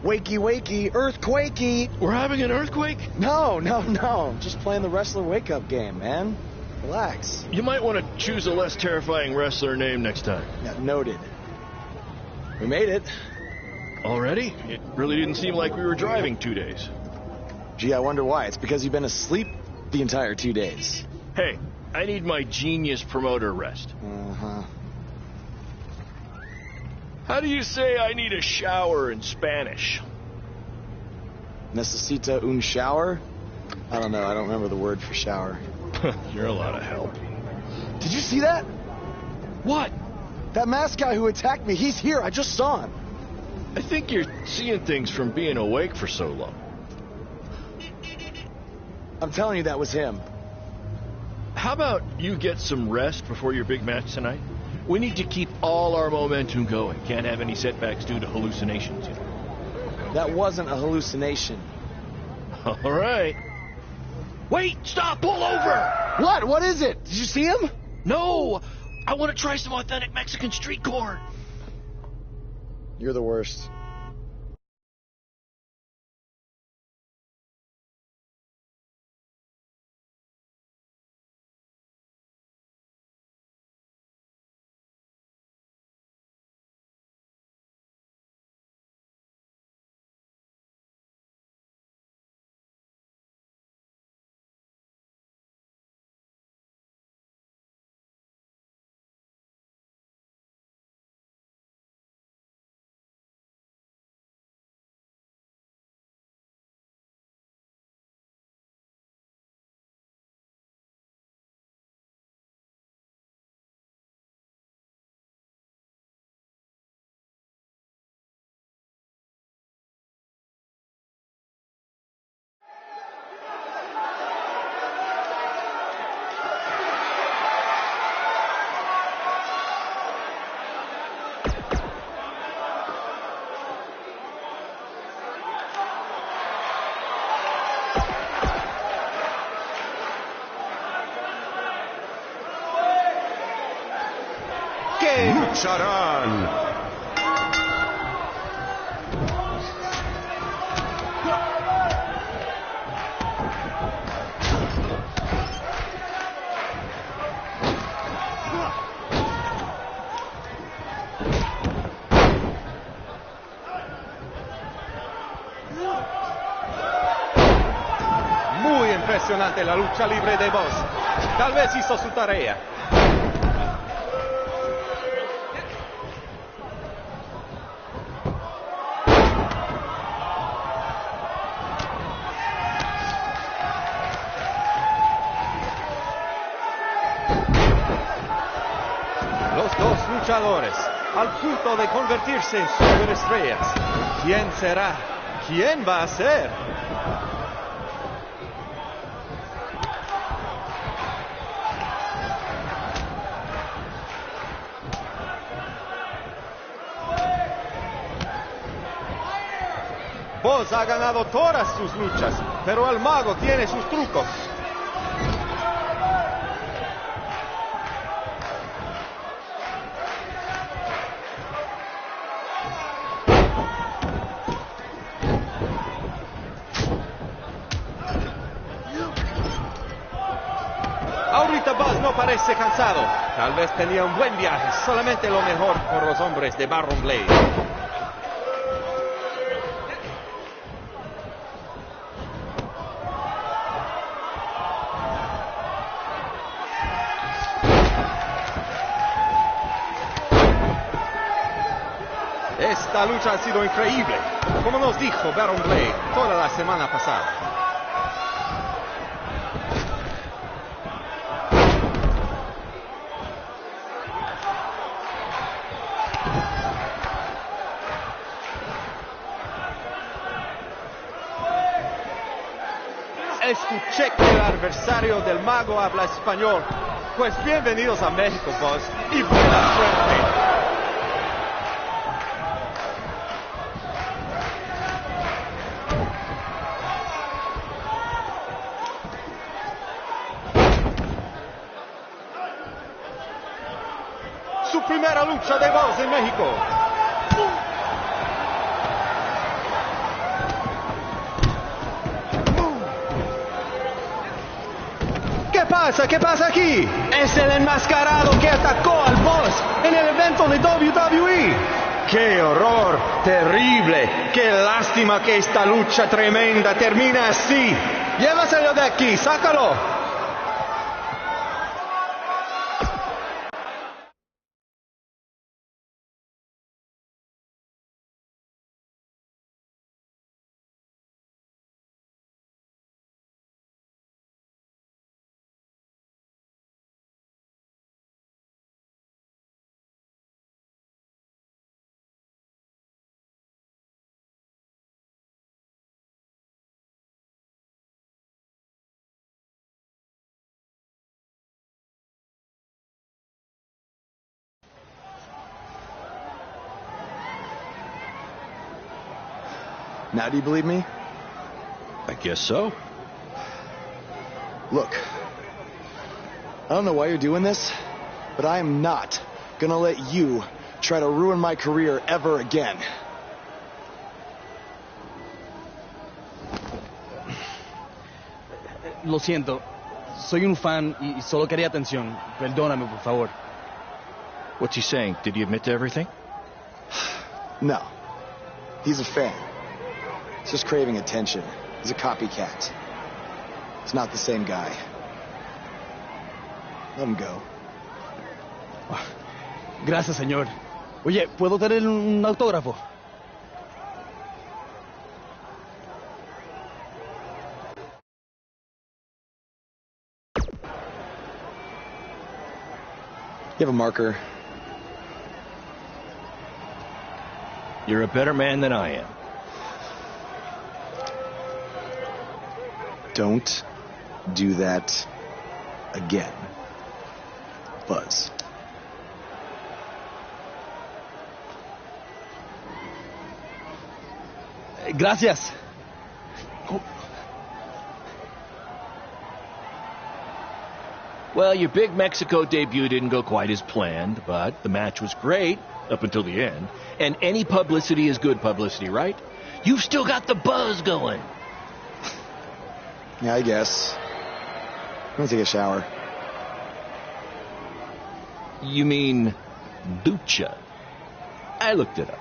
Wakey, wakey, earthquakey. We're having an earthquake? No. Just playing the wrestler wake-up game, man. Relax. You might want to choose a less terrifying wrestler name next time. Yeah, noted. We made it. Already? It really didn't seem like we were driving 2 days. Gee, I wonder why. It's because you've been asleep the entire 2 days. Hey, I need my genius promoter rest. Uh-huh. How do you say I need a shower in Spanish? Necesita un shower? I don't know. I don't remember the word for shower. You're a lot of help. Did you see that? What? That masked guy who attacked me. He's here. I just saw him. I think you're seeing things from being awake for so long. I'm telling you, that was him. How about you get some rest before your big match tonight? We need to keep all our momentum going. Can't have any setbacks due to hallucinations, you know. That wasn't a hallucination. All right. Wait, stop, pull over! What? What is it? Did you see him? No! I want to try some authentic Mexican street corn. You're the worst. Lucharán. Muy impresionante la lucha libre de Boss. Tal vez hizo su tarea. Los dos luchadores al punto de convertirse en superestrellas. ¿Quién será? ¿Quién va a ser? Boss ha ganado todas sus luchas, pero el mago tiene sus trucos. Ahorita Boss no parece cansado. Tal vez tenía un buen viaje. Solamente lo mejor por los hombres de Baron Blade. Esta lucha ha sido increíble, como nos dijo Baron Blade toda la semana pasada. Escuché que el adversario del mago habla español. Pues bienvenidos a México, Boss, y buena suerte. Su primera lucha de Boss en México. ¿Qué pasa? ¿Qué pasa aquí? Es el enmascarado que atacó al Boss en el evento de WWE. ¡Qué horror! ¡Terrible! ¡Qué lástima que esta lucha tremenda termina así! Llévaselo de aquí, sácalo. Now do you believe me? I guess so. Look, I don't know why you're doing this, but I am not gonna let you try to ruin my career ever again. Lo siento. Soy un fan y solo quería atención. Perdóname, por favor. What's he saying? Did he admit to everything? No. He's a fan. He's just craving attention. He's a copycat. He's not the same guy. Let him go. Gracias, señor. Oye, ¿puedo tener un autógrafo? You have a marker? You're a better man than I am. Don't do that again, Buzz. Gracias. Well, your big Mexico debut didn't go quite as planned, but the match was great up until the end. And any publicity is good publicity, right? You've still got the buzz going. Yeah, I guess. I'm gonna take a shower. You mean ducha? I looked it up.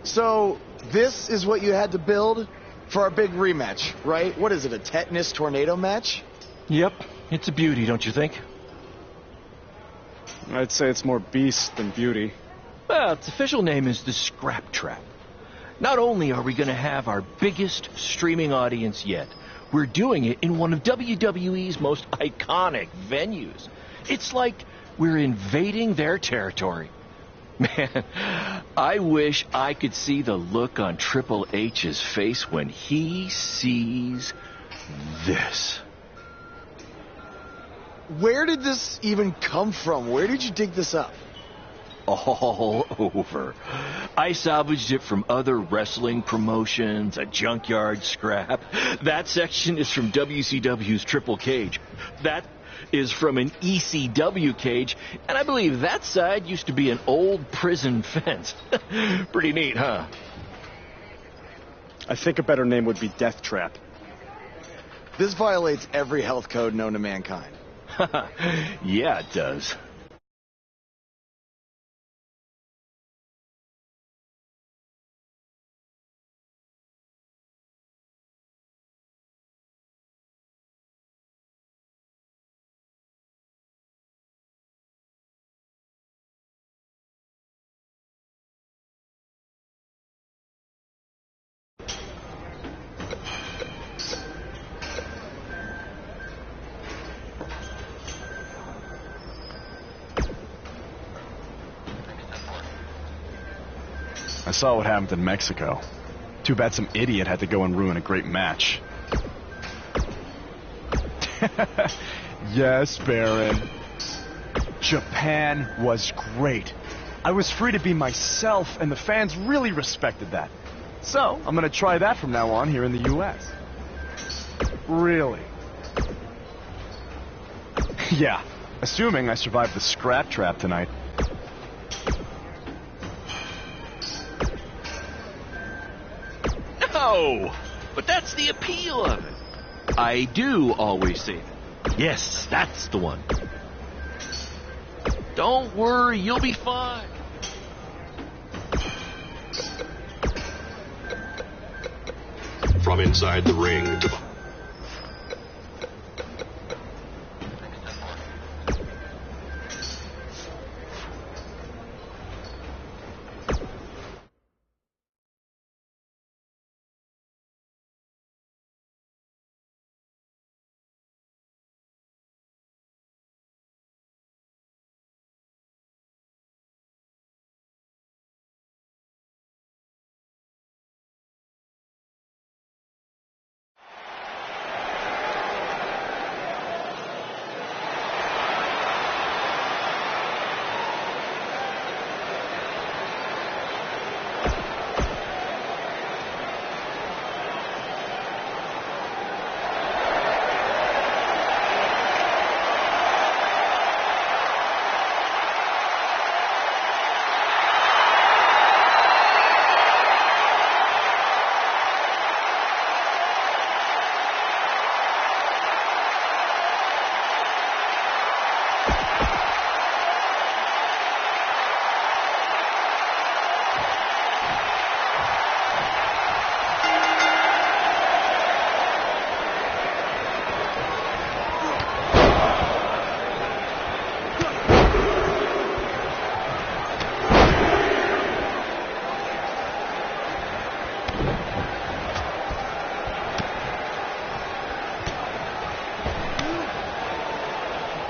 So, this is what you had to build for our big rematch, right? What is it, a tetanus tornado match? Yep, it's a beauty, don't you think? I'd say it's more beast than beauty. Well, its official name is the Scrap Trap. Not only are we going to have our biggest streaming audience yet, we're doing it in one of WWE's most iconic venues. It's like we're invading their territory. Man, I wish I could see the look on Triple H's face when he sees this. Where did this even come from? Where did you dig this up? All over. I salvaged it from other wrestling promotions, a junkyard scrap. That section is from WCW's Triple Cage. That is from an ECW cage, and I believe that side used to be an old prison fence. Pretty neat, huh? I think a better name would be Death Trap. This violates every health code known to mankind. Yeah, it does. I saw what happened in Mexico. Too bad some idiot had to go and ruin a great match. Yes, Baron. Japan was great. I was free to be myself, and the fans really respected that. So, I'm gonna try that from now on here in the U.S. Really? Yeah, assuming I survive the Scrap Trap tonight. No, but that's the appeal of it. I do always say that. Yes, that's the one. Don't worry, you'll be fine. From inside the ring to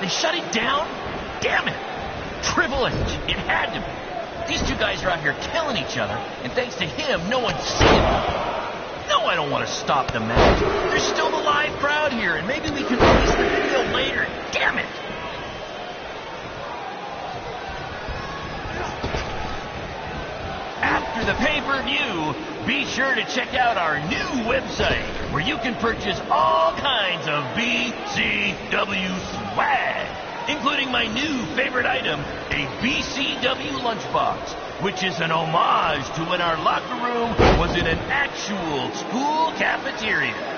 They shut it down? Damn it! Triple H. It had to be. These two guys are out here killing each other, and thanks to him, no one's seeing them. No, I don't want to stop the match. There's still the live crowd here, and maybe we can release the video later. Damn it! After the pay-per-view, be sure to check out our new website, where you can purchase all kinds of BCW swag, including my new favorite item, a BCW lunchbox, which is an homage to when our locker room was in an actual school cafeteria.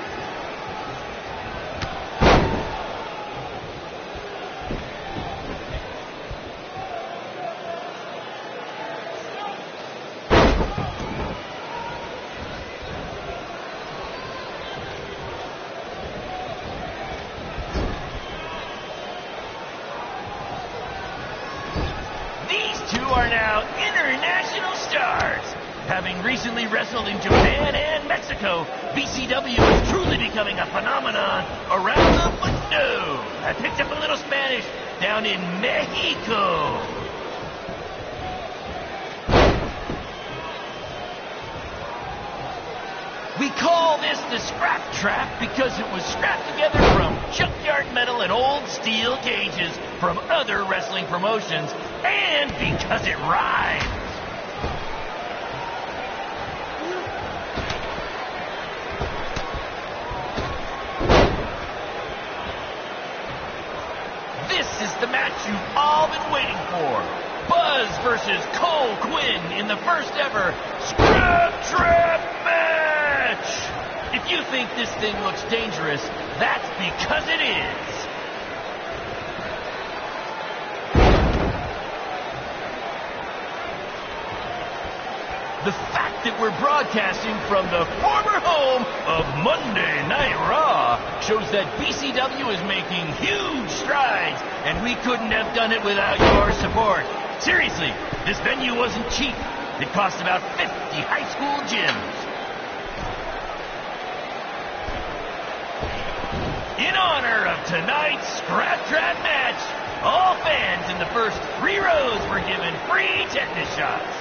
Are now international stars. Having recently wrestled in Japan and Mexico, BCW is truly becoming a phenomenon around the mundo. I picked up a little Spanish down in Mexico. We call this the Scrap Trap because it was scrapped together from junkyard metal and old steel cages from other wrestling promotions, and because it rhymes. This is the match you've all been waiting for. Buzz versus Cole Quinn in the first ever Scrap Trap match. If you think this thing looks dangerous, that's because it is. The fact that we're broadcasting from the former home of Monday Night Raw shows that BCW is making huge strides, and we couldn't have done it without your support. Seriously, this venue wasn't cheap. It cost about 50 high school gyms. In honor of tonight's Scrap Trap match, all fans in the first 3 rows were given free tetanus shots.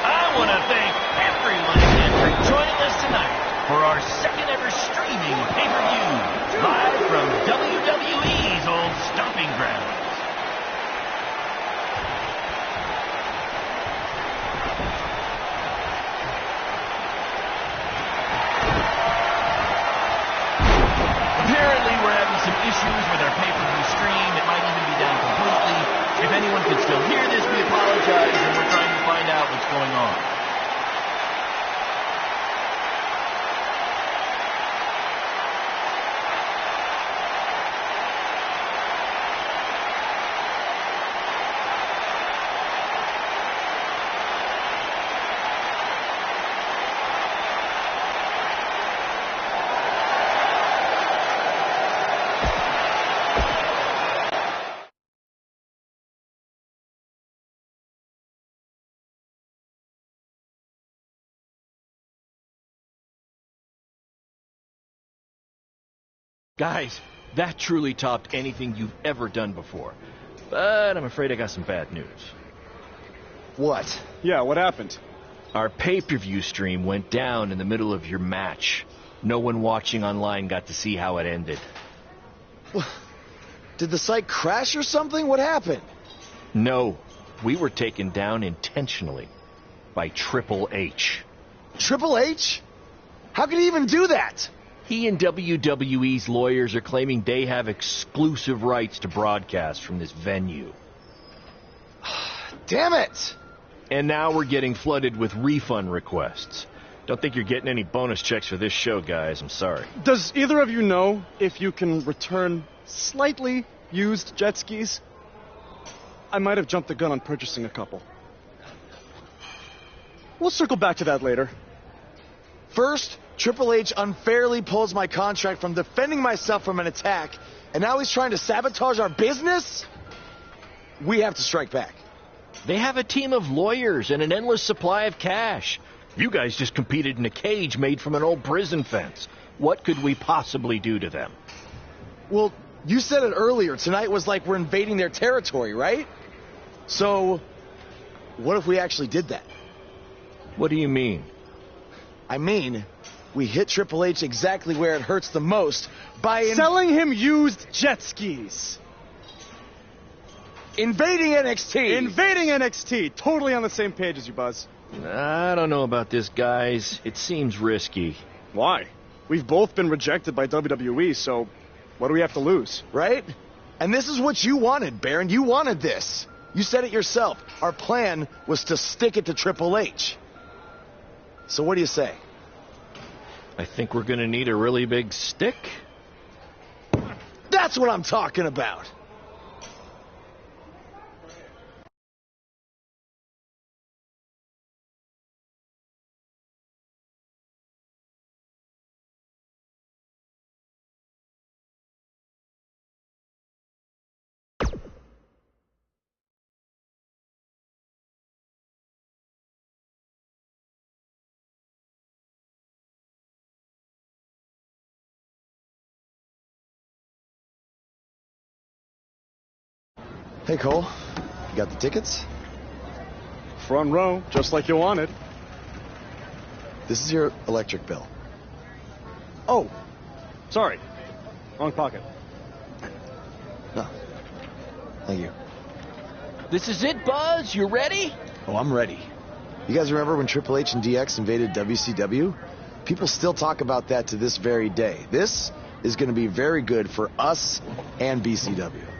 I want to thank everyone again for joining us tonight for our second ever streaming pay-per-view live from WWE's old stomping grounds. Apparently we're having some issues with our pay-per-view stream. It might even be down completely. If anyone can still hear this, we apologize, and we're trying to find out what's going on. Guys, that truly topped anything you've ever done before. But I'm afraid I got some bad news. What? Yeah, what happened? Our pay-per-view stream went down in the middle of your match. No one watching online got to see how it ended. Did the site crash or something? What happened? No, we were taken down intentionally by Triple H. Triple H? How could he even do that? He and WWE's lawyers are claiming they have exclusive rights to broadcast from this venue. Damn it! And now we're getting flooded with refund requests. Don't think you're getting any bonus checks for this show, guys. I'm sorry. Does either of you know if you can return slightly used jet skis? I might have jumped the gun on purchasing a couple. We'll circle back to that later. First, Triple H unfairly pulls my contract from defending myself from an attack, and now he's trying to sabotage our business? we have to strike back. They have a team of lawyers and an endless supply of cash. You guys just competed in a cage made from an old prison fence. What could we possibly do to them? Well, you said it earlier. Tonight was like we're invading their territory, right? So, what if we actually did that? What do you mean? I mean, we hit Triple H exactly where it hurts the most by selling him used jet skis. Invading NXT. Invading NXT. Totally on the same page as you, Buzz. I don't know about this, guys. It seems risky. Why? We've both been rejected by WWE, so what do we have to lose? Right? And this is what you wanted, Baron. You wanted this. You said it yourself. Our plan was to stick it to Triple H. So what do you say? I think we're going to need a really big stick. That's what I'm talking about. Hey, Cole. You got the tickets? Front row, just like you wanted. This is your electric bill. Oh, sorry. Wrong pocket. No. Thank you. This is it, Buzz. You ready? Oh, I'm ready. You guys remember when Triple H and DX invaded WCW? People still talk about that to this very day. This is going to be very good for us and BCW.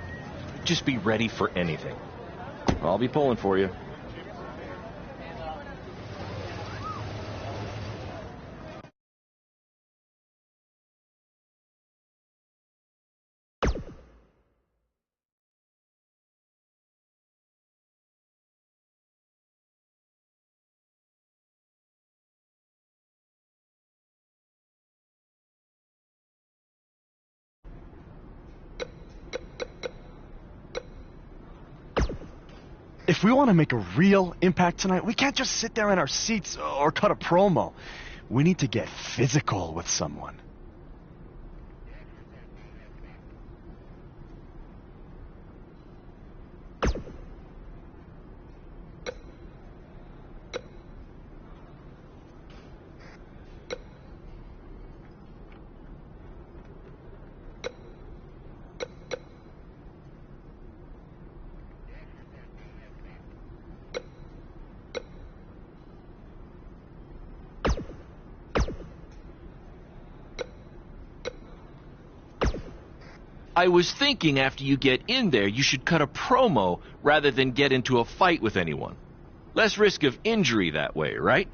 Just be ready for anything. I'll be pulling for you. If we want to make a real impact tonight, we can't just sit there in our seats or cut a promo. We need to get physical with someone. I was thinking after you get in there, you should cut a promo rather than get into a fight with anyone. Less risk of injury that way, right?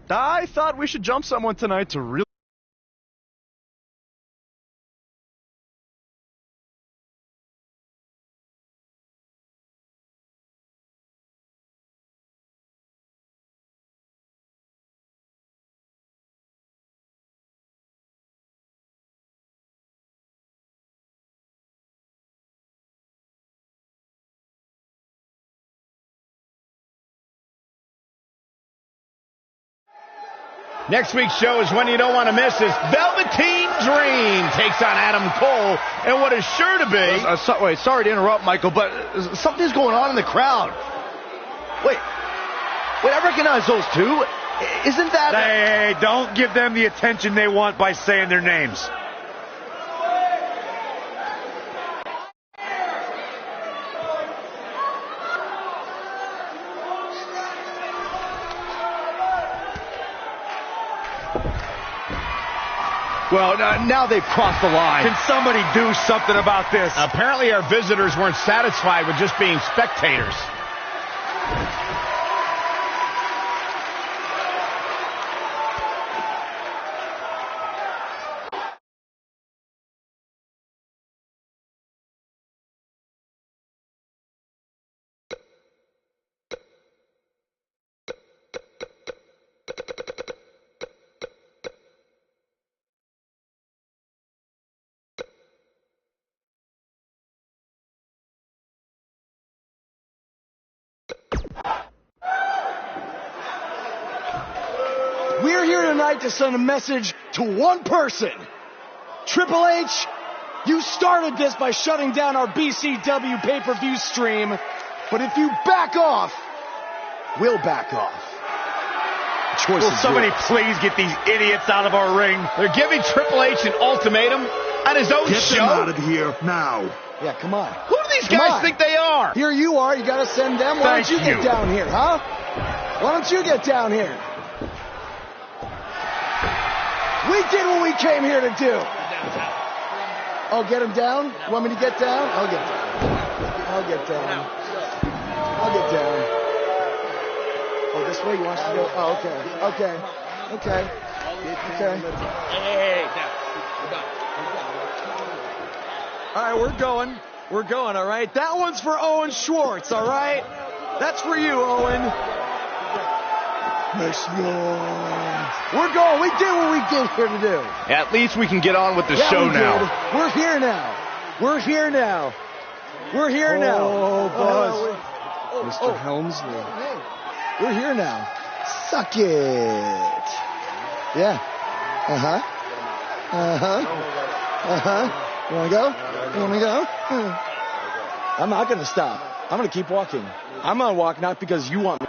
I thought we should jump someone tonight to really... Next week's show is one you don't want to miss. Is Velveteen Dream takes on Adam Cole, and what is sure to be... Wait, sorry to interrupt, Michael, but something's going on in the crowd. Wait, I recognize those two. Isn't that... Hey, don't give them the attention they want by saying their names. Well, now they've crossed the line. Can somebody do something about this? Apparently our visitors weren't satisfied with just being spectators. tonight to send a message to one person. Triple H, you started this by shutting down our BCW pay-per-view stream, but if you back off, we'll back off. Will somebody please get these idiots out of our ring? They're giving Triple H an ultimatum at his own show. Get them out of here now. Yeah, come on. Who do these guys think they are? Here you are. You got to send them. Why don't you get down here, huh? Why don't you get down here? We did what we came here to do. Oh, get him down? You want me to get down? I'll get down. I'll get down. I'll get down. Oh, this way? You want us to go? Oh, okay. Okay. Okay. Okay. Hey, All right, we're going. We're going, all right? That one's for Owen Schwartz, all right? That's for you, Owen. We're going. We did what we came here to do. At least we can get on with the show now. We're here now. We're here now. We're here now. Oh, Buzz. Mr. Helmsley. We're here now. Suck it. Yeah. Uh-huh. Uh-huh. Uh-huh. You want to go? You want me to go? I'm not going to stop. I'm going to keep walking. I'm going to walk not because you want me.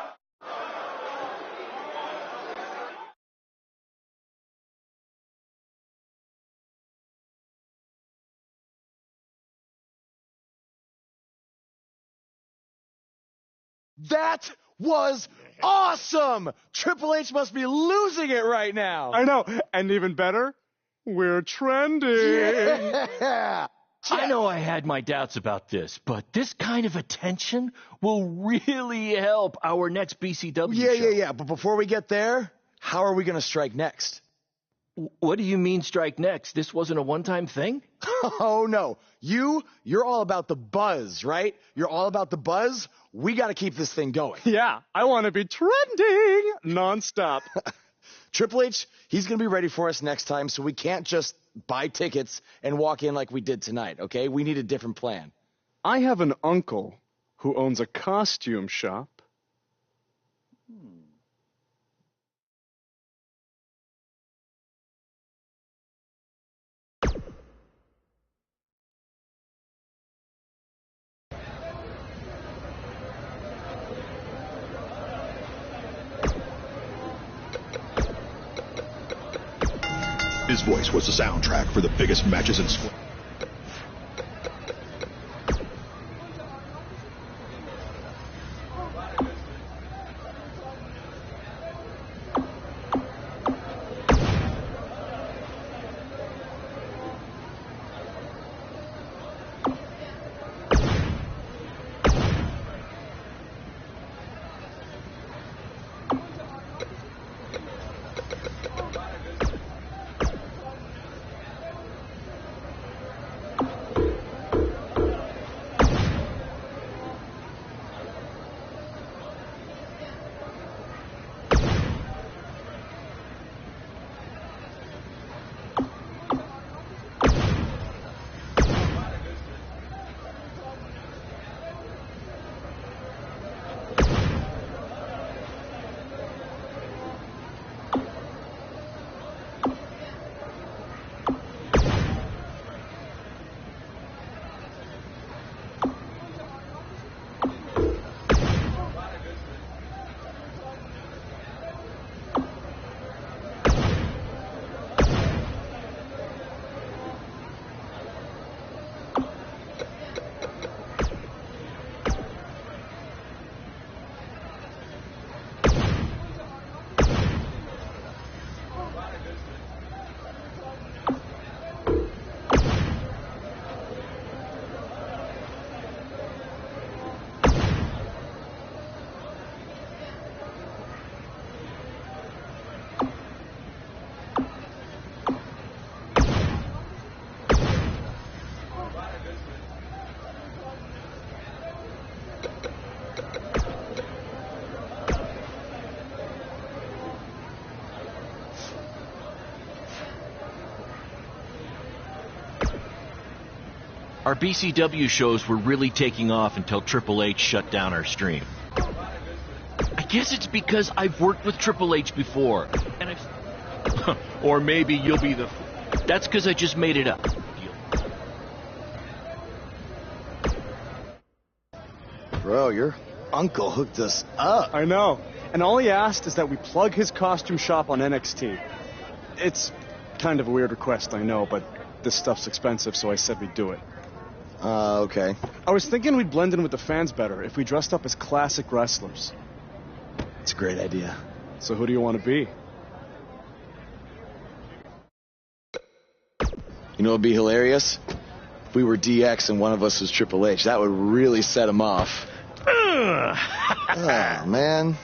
That was awesome! Triple H must be losing it right now. I know. And even better, we're trending. Yeah. I know I had my doubts about this, but this kind of attention will really help our next BCW show. Yeah. But before we get there, how are we going to strike next? What do you mean strike next? This wasn't a one-time thing? Oh, no. You're all about the buzz, right? You're all about the buzz. We got to keep this thing going. Yeah, I want to be trending nonstop. Triple H, he's going to be ready for us next time, so we can't just buy tickets and walk in like we did tonight, okay? We need a different plan. I have an uncle who owns a costume shop. His voice was the soundtrack for the biggest matches in sport. Our BCW shows were really taking off until Triple H shut down our stream. I guess it's because I've worked with Triple H before, and I've... Or maybe you'll be the... That's because I just made it up. Bro, your uncle hooked us up. I know. And all he asked is that we plug his costume shop on NXT. It's kind of a weird request, I know, but this stuff's expensive, so I said we'd do it. Okay. I was thinking we'd blend in with the fans better if we dressed up as classic wrestlers. It's a great idea. So who do you want to be? You know what would be hilarious? If we were DX and one of us was Triple H. That would really set him off. Oh, man.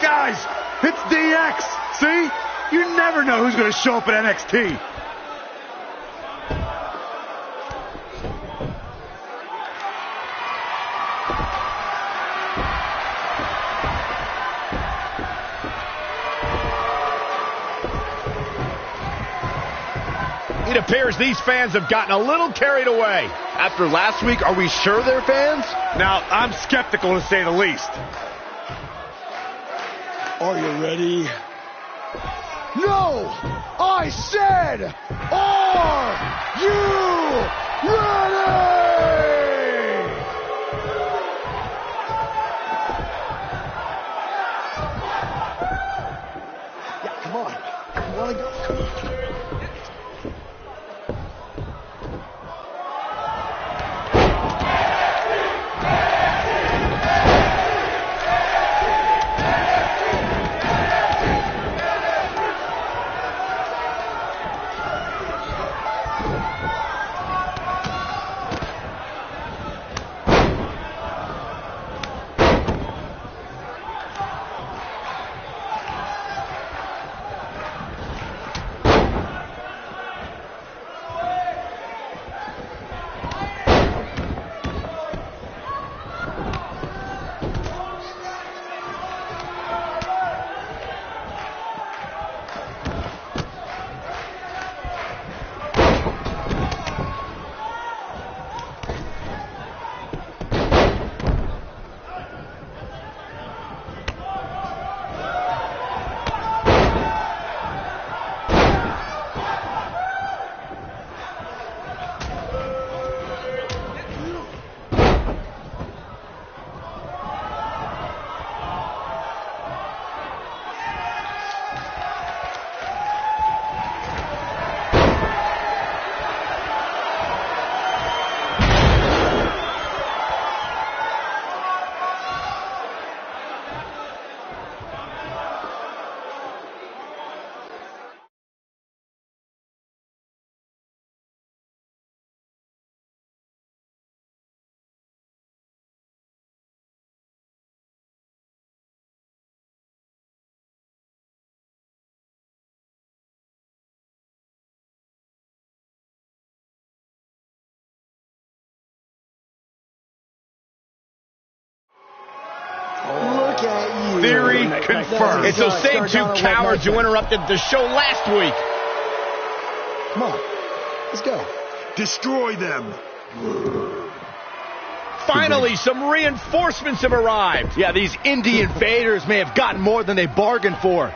Guys, it's DX. See? You never know who's going to show up at NXT. It appears these fans have gotten a little carried away. After last week, are we sure they're fans? Now, I'm skeptical to say the least. Are you ready? No! I said, are you ready? Yeah, come on. You want to go? Look at you. Theory confirmed. It's those same two cowards who interrupted the show last week. Come on. Let's go. Destroy them. Finally, some reinforcements have arrived. Yeah, these indie invaders may have gotten more than they bargained for.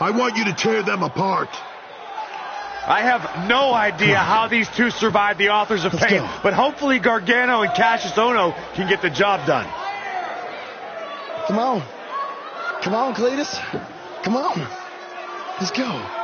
I want you to tear them apart. I have no idea how these two survived the Authors of Pain, but hopefully Gargano and Cassius Ohno can get the job done. Come on. Come on, Cletus. Come on. Let's go.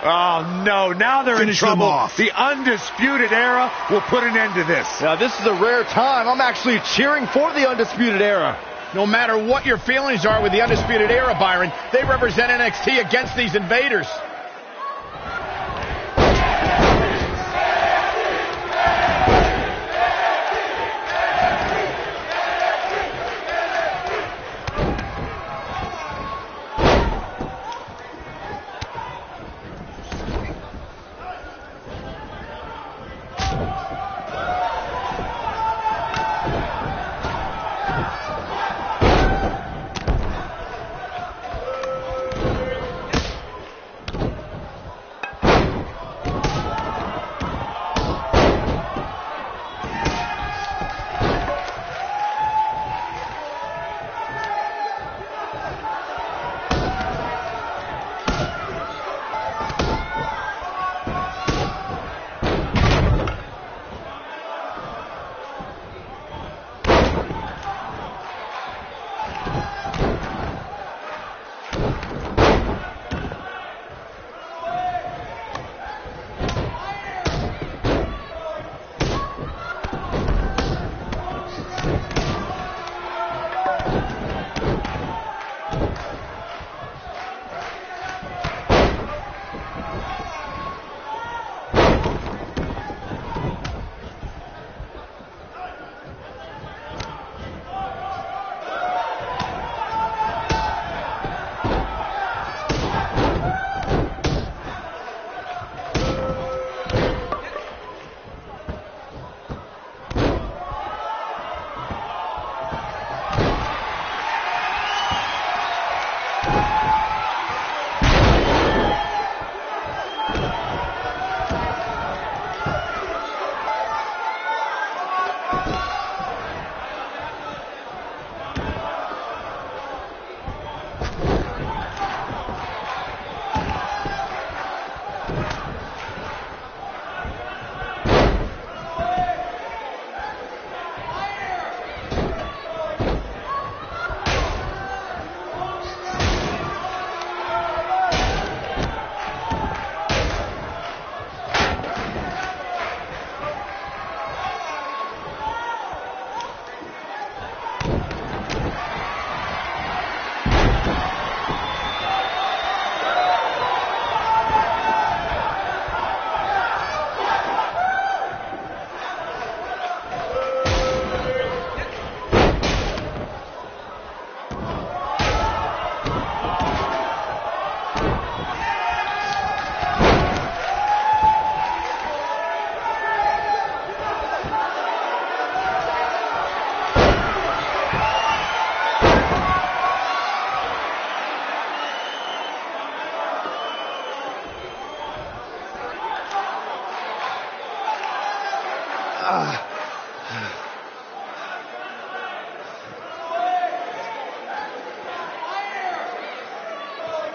Oh, no. Now they're Finish in trouble. them off. The Undisputed Era will put an end to this. Now, this is a rare time. I'm actually cheering for the Undisputed Era. No matter what your feelings are with the Undisputed Era, Byron, they represent NXT against these invaders.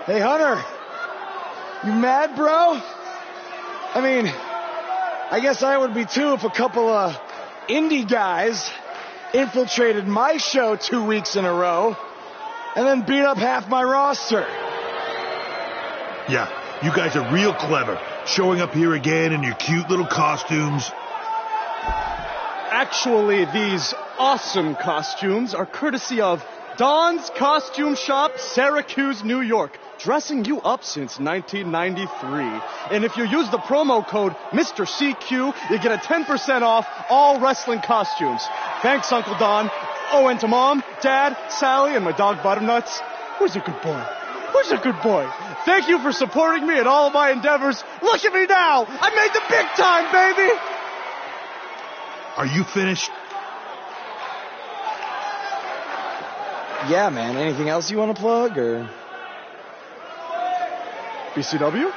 Hey, Hunter. You mad, bro? I mean, I guess I would be too if a couple of indie guys infiltrated my show 2 weeks in a row and then beat up half my roster. Yeah, you guys are real clever, showing up here again in your cute little costumes. Actually, these awesome costumes are courtesy of Don's Costume Shop, Syracuse, New York. Dressing you up since 1993. And if you use the promo code Mr. CQ, you get a 10% off all wrestling costumes. Thanks, Uncle Don. Oh, and to Mom, Dad, Sally, and my dog Butternuts. Who's a good boy? Who's a good boy? Thank you for supporting me in all of my endeavors. Look at me now. I made the big time, baby. Are you finished? Yeah, man. Anything else you want to plug, or? BCW?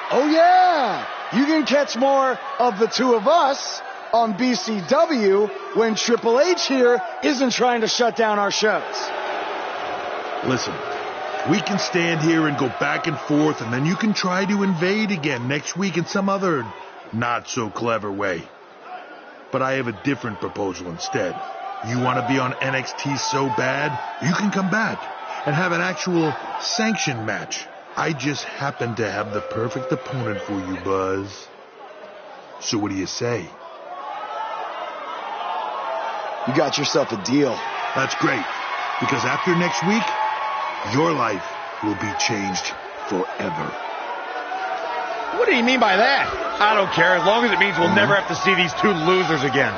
Oh, yeah. You can catch more of the two of us on BCW when Triple H here isn't trying to shut down our shows. Listen, we can stand here and go back and forth, and then you can try to invade again next week in some other not-so-clever way. But I have a different proposal instead. You want to be on NXT so bad, you can come back and have an actual sanctioned match I just happen to have the perfect opponent for you, Buzz. So what do you say? You got yourself a deal. That's great, because after next week, your life will be changed forever. What do you mean by that? I don't care, as long as it means we'll never have to see these two losers again.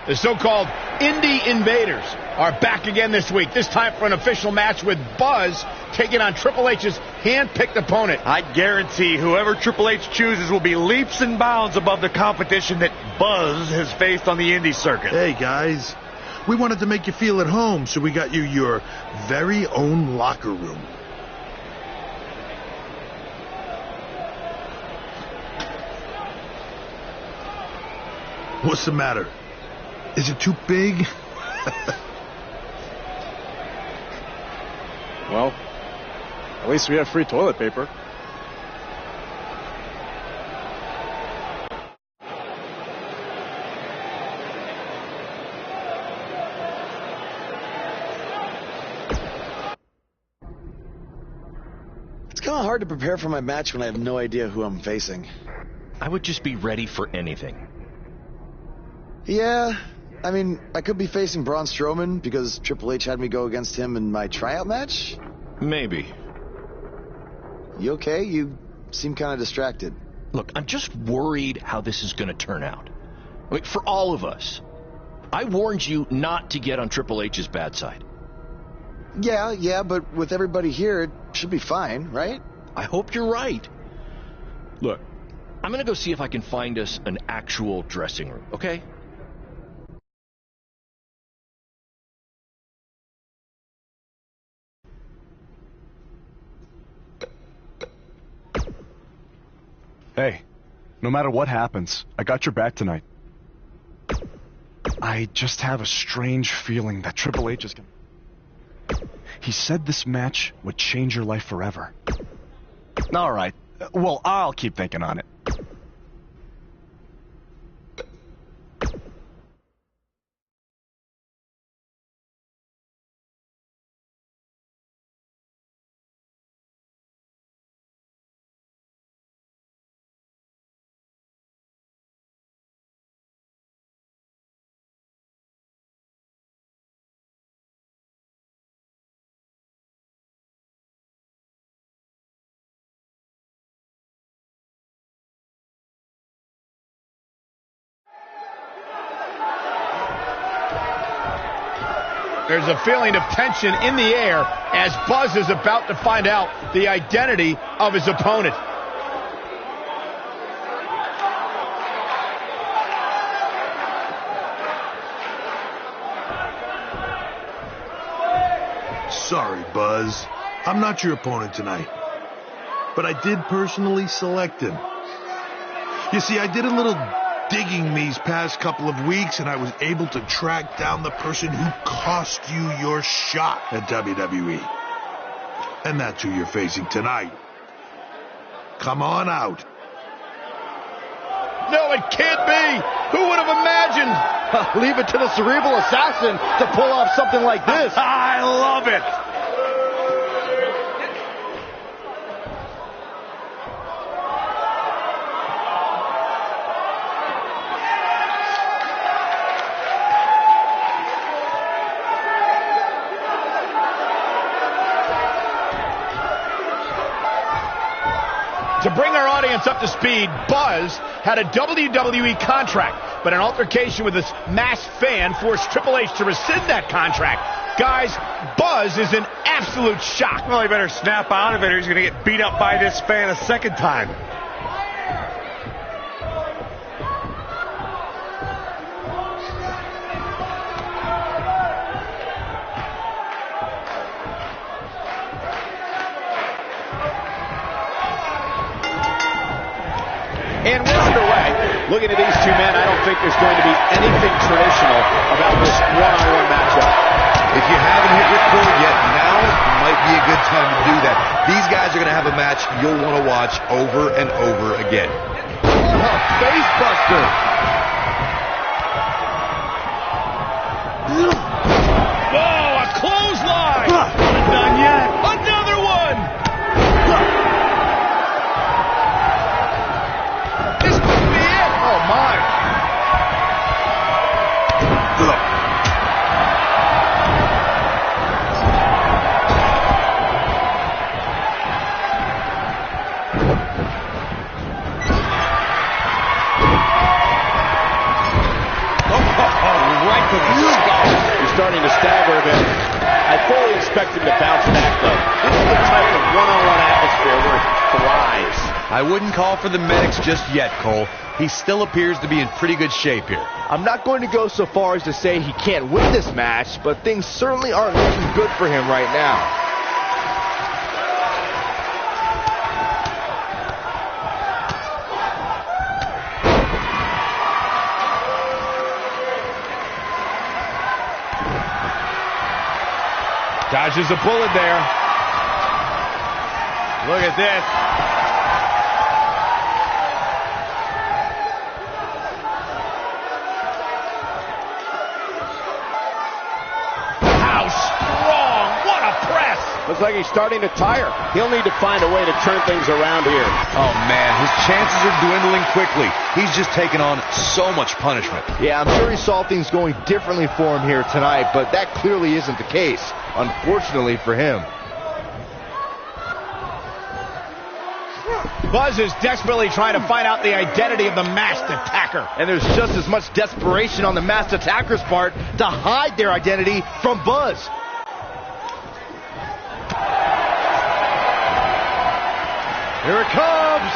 The so-called Indie Invaders are back again this week, this time for an official match with Buzz taking on Triple H's hand-picked opponent. I guarantee whoever Triple H chooses will be leaps and bounds above the competition that Buzz has faced on the indie circuit. Hey, guys. We wanted to make you feel at home, so we got you your very own locker room. What's the matter? Is it too big? Well, at least we have free toilet paper. It's kind of hard to prepare for my match when I have no idea who I'm facing. I would just be ready for anything. Yeah, I mean, I could be facing Braun Strowman because Triple H had me go against him in my tryout match. Maybe. You okay? You seem kind of distracted. Look, I'm just worried how this is going to turn out. I mean, for all of us. I warned you not to get on Triple H's bad side. Yeah, but with everybody here, it should be fine, right? I hope you're right. Look, I'm going to go see if I can find us an actual dressing room, okay? Hey, no matter what happens, I got your back tonight. I just have a strange feeling that Triple H is gonna... He said this match would change your life forever. All right. Well, I'll keep thinking on it. There's a feeling of tension in the air as Buzz is about to find out the identity of his opponent. Sorry, Buzz. I'm not your opponent tonight. But I did personally select him. You see, I did a little digging these past couple of weeks, and I was able to track down the person who cost you your shot at WWE. And that's who you're facing tonight. Come on out. No, it can't be. Who would have imagined? Leave it to the cerebral assassin to pull off something like this. I love it. To bring our audience up to speed, Buzz had a WWE contract, but an altercation with this masked fan forced Triple H to rescind that contract. Guys, Buzz is in absolute shock. Well, he better snap out of it or he's going to get beat up by this fan a second time. And we're underway. Looking at these two men, I don't think there's going to be anything traditional about this one-on-one matchup. If you haven't hit record yet, now might be a good time to do that. These guys are going to have a match you'll want to watch over and over again. What a face buster! Oh, a clothesline! Not done yet. Another one! This could be it! Oh, my! Right to the skull. He's starting to stagger a bit. I fully expect him to bounce back, though. This is the type of one-on-one atmosphere where it thrives. I wouldn't call for the medics just yet, Cole. He still appears to be in pretty good shape here. I'm not going to go so far as to say he can't win this match, but things certainly aren't looking good for him right now. Dodges a bullet there. Look at this. How strong. What a press. Looks like he's starting to tire. He'll need to find a way to turn things around here. Oh, man, his chances are dwindling quickly. He's just taken on so much punishment. Yeah, I'm sure he saw things going differently for him here tonight, but that clearly isn't the case, unfortunately for him. Buzz is desperately trying to find out the identity of the masked attacker. And there's just as much desperation on the masked attacker's part to hide their identity from Buzz. Here it comes.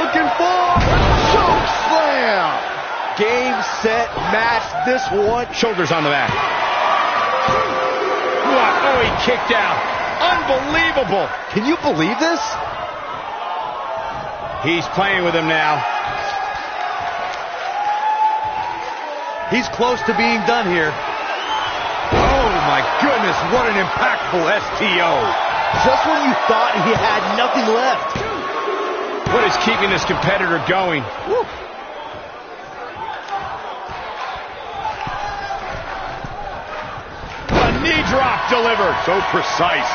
Looking for choke slam. Game, set, match. This one. Shoulders on the mat. What? Oh, he kicked out. Unbelievable. Can you believe this? He's playing with him now. He's close to being done here. Oh, my goodness. What an impactful STO. Just when you thought he had nothing left. What is keeping this competitor going? Woo. A knee drop delivered. So precise.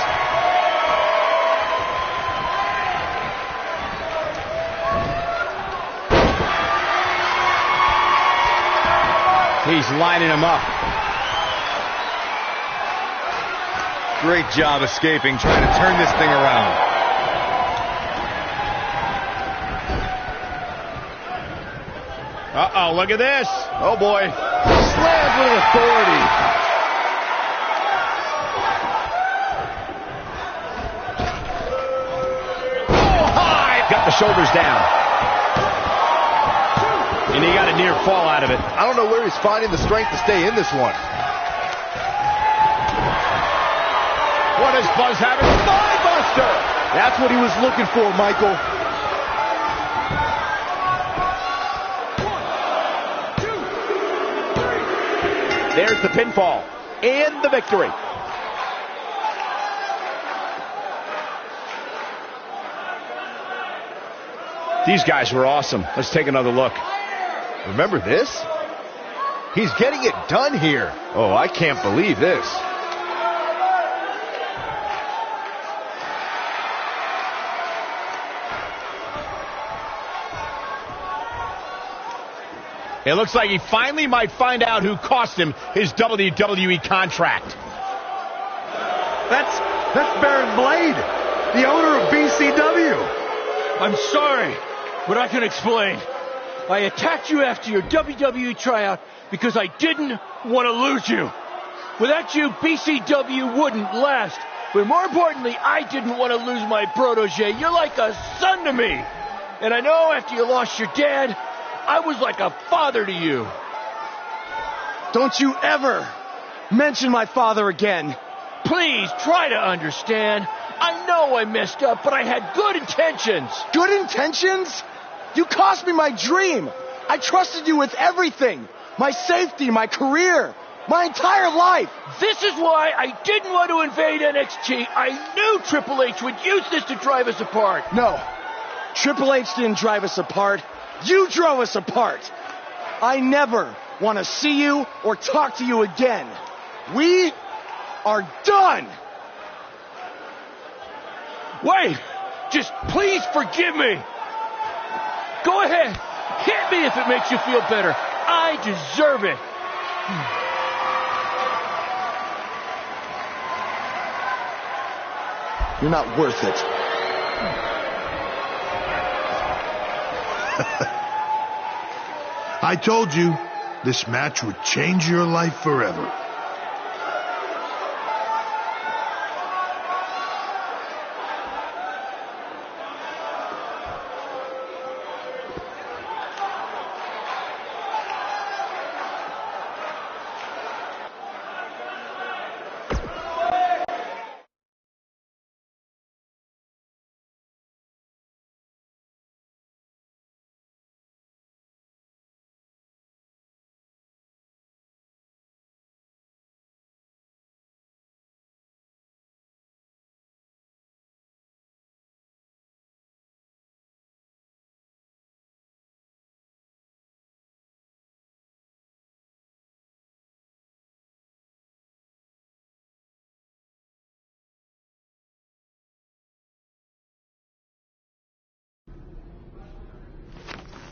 He's lining him up. Great job escaping, trying to turn this thing around. Uh-oh, look at this. Oh, boy. Slams with authority. Oh, high. Got the shoulders down. And he got a near fall out of it. I don't know where he's finding the strength to stay in this one. What does Buzz have? A thigh buster! That's what he was looking for, Michael. 1, 2, 3. There's the pinfall and the victory. These guys were awesome. Let's take another look. Remember this? He's getting it done here. Oh, I can't believe this. It looks like he finally might find out who cost him his WWE contract. That's Baron Blade, the owner of BCW. I'm sorry, but I can explain. I attacked you after your WWE tryout because I didn't want to lose you. Without you, BCW wouldn't last. But more importantly, I didn't want to lose my protege. You're like a son to me. And I know after you lost your dad, I was like a father to you. Don't you ever mention my father again. Please try to understand. I know I messed up, but I had good intentions. Good intentions? You cost me my dream. I trusted you with everything. My safety, my career, my entire life. This is why I didn't want to invade NXT. I knew Triple H would use this to drive us apart. No, Triple H didn't drive us apart. You drove us apart. I never want to see you or talk to you again. We are done. Wait, just please forgive me. Go ahead, hit me if it makes you feel better. I deserve it. You're not worth it. I told you, this match would change your life forever.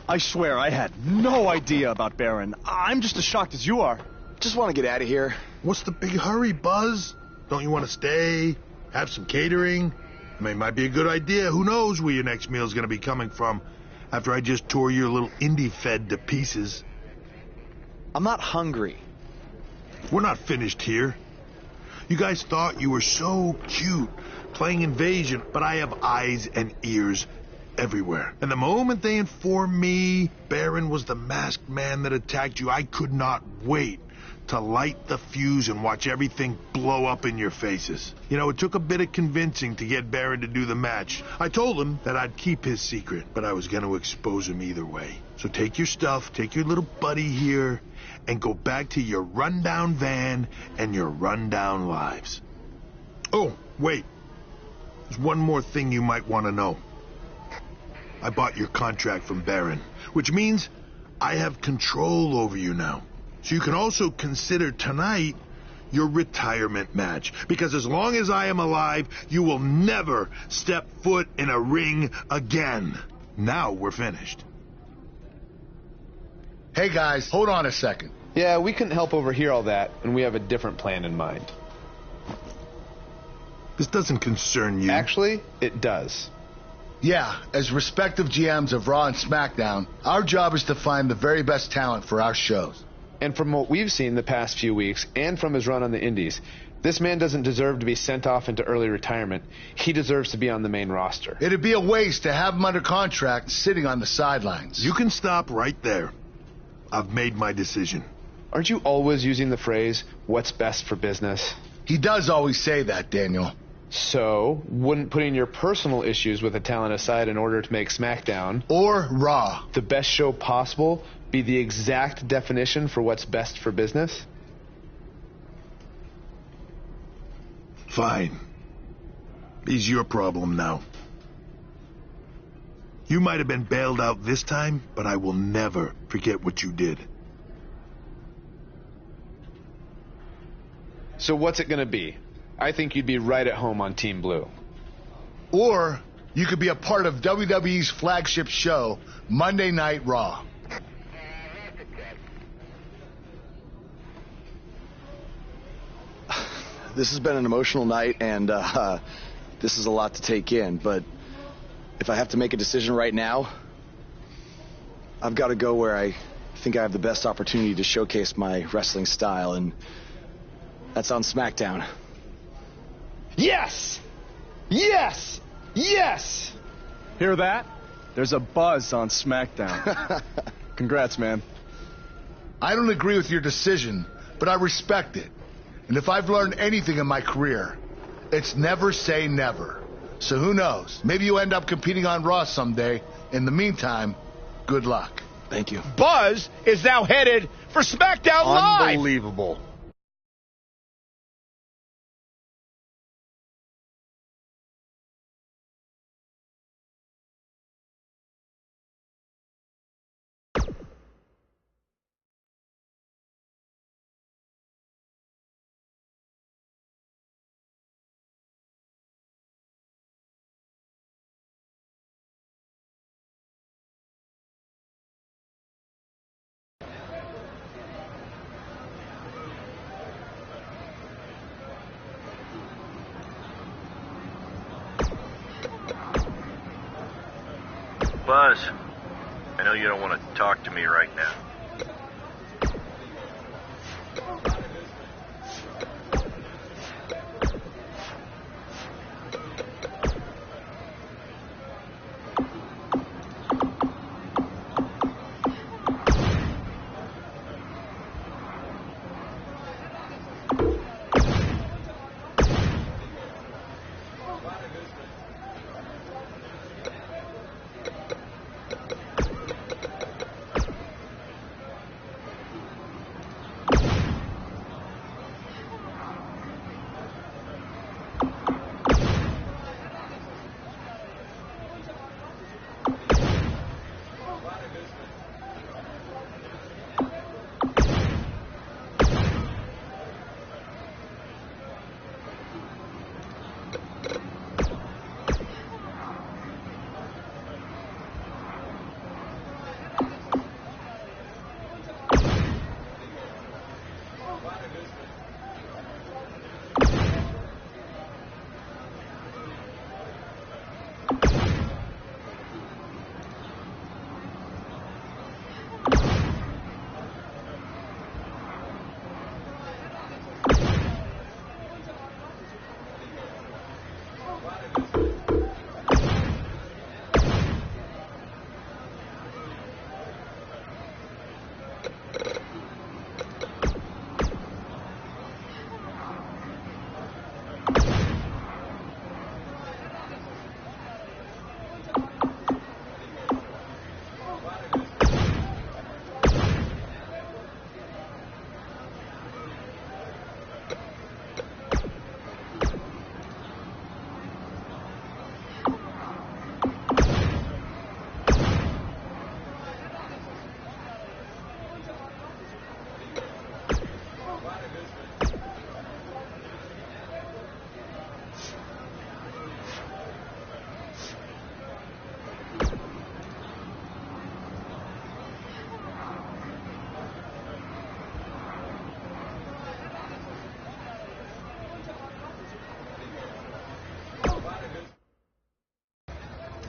I swear I had no idea about Baron. I'm just as shocked as you are. Just want to get out of here. What's the big hurry, Buzz? Don't you want to stay? Have some catering? I mean, it might be a good idea. Who knows where your next meal is going to be coming from after I just tore your little indie fed to pieces. I'm not hungry. We're not finished here. You guys thought you were so cute playing Invasion, but I have eyes and ears everywhere. And the moment they informed me Baron was the masked man that attacked you, I could not wait to light the fuse and watch everything blow up in your faces. You know, it took a bit of convincing to get Baron to do the match. I told him that I'd keep his secret, but I was going to expose him either way. So take your stuff, take your little buddy here, and go back to your rundown van and your rundown lives. Oh, wait. There's one more thing you might want to know. I bought your contract from Baron, which means I have control over you now. So you can also consider tonight your retirement match, because as long as I am alive, you will never step foot in a ring again. Now we're finished. Hey guys, hold on a second. Yeah, we couldn't help overhear all that, and we have a different plan in mind. This doesn't concern you. Actually, it does. Yeah, as respective GMs of Raw and SmackDown, our job is to find the very best talent for our shows. And from what we've seen the past few weeks, and from his run on the Indies, this man doesn't deserve to be sent off into early retirement. He deserves to be on the main roster. It'd be a waste to have him under contract sitting on the sidelines. You can stop right there. I've made my decision. Aren't you always using the phrase, what's best for business? He does always say that, Daniel. So, wouldn't putting your personal issues with the talent aside in order to make SmackDown, or Raw, the best show possible, be the exact definition for what's best for business? Fine. It's your problem now. You might have been bailed out this time, but I will never forget what you did. So what's it gonna be? I think you'd be right at home on Team Blue. Or you could be a part of WWE's flagship show, Monday Night Raw. This has been an emotional night, and this is a lot to take in, but if I have to make a decision right now, I've got to go where I think I have the best opportunity to showcase my wrestling style, and that's on SmackDown. Yes! Yes! Yes! Hear that? There's a buzz on SmackDown. Congrats, man. I don't agree with your decision, but I respect it. And if I've learned anything in my career, it's never say never. So who knows? Maybe you end up competing on Raw someday. In the meantime, Good luck. Thank you. Buzz is now headed for SmackDown Live. Unbelievable. Buzz, I know you don't want to talk to me right now.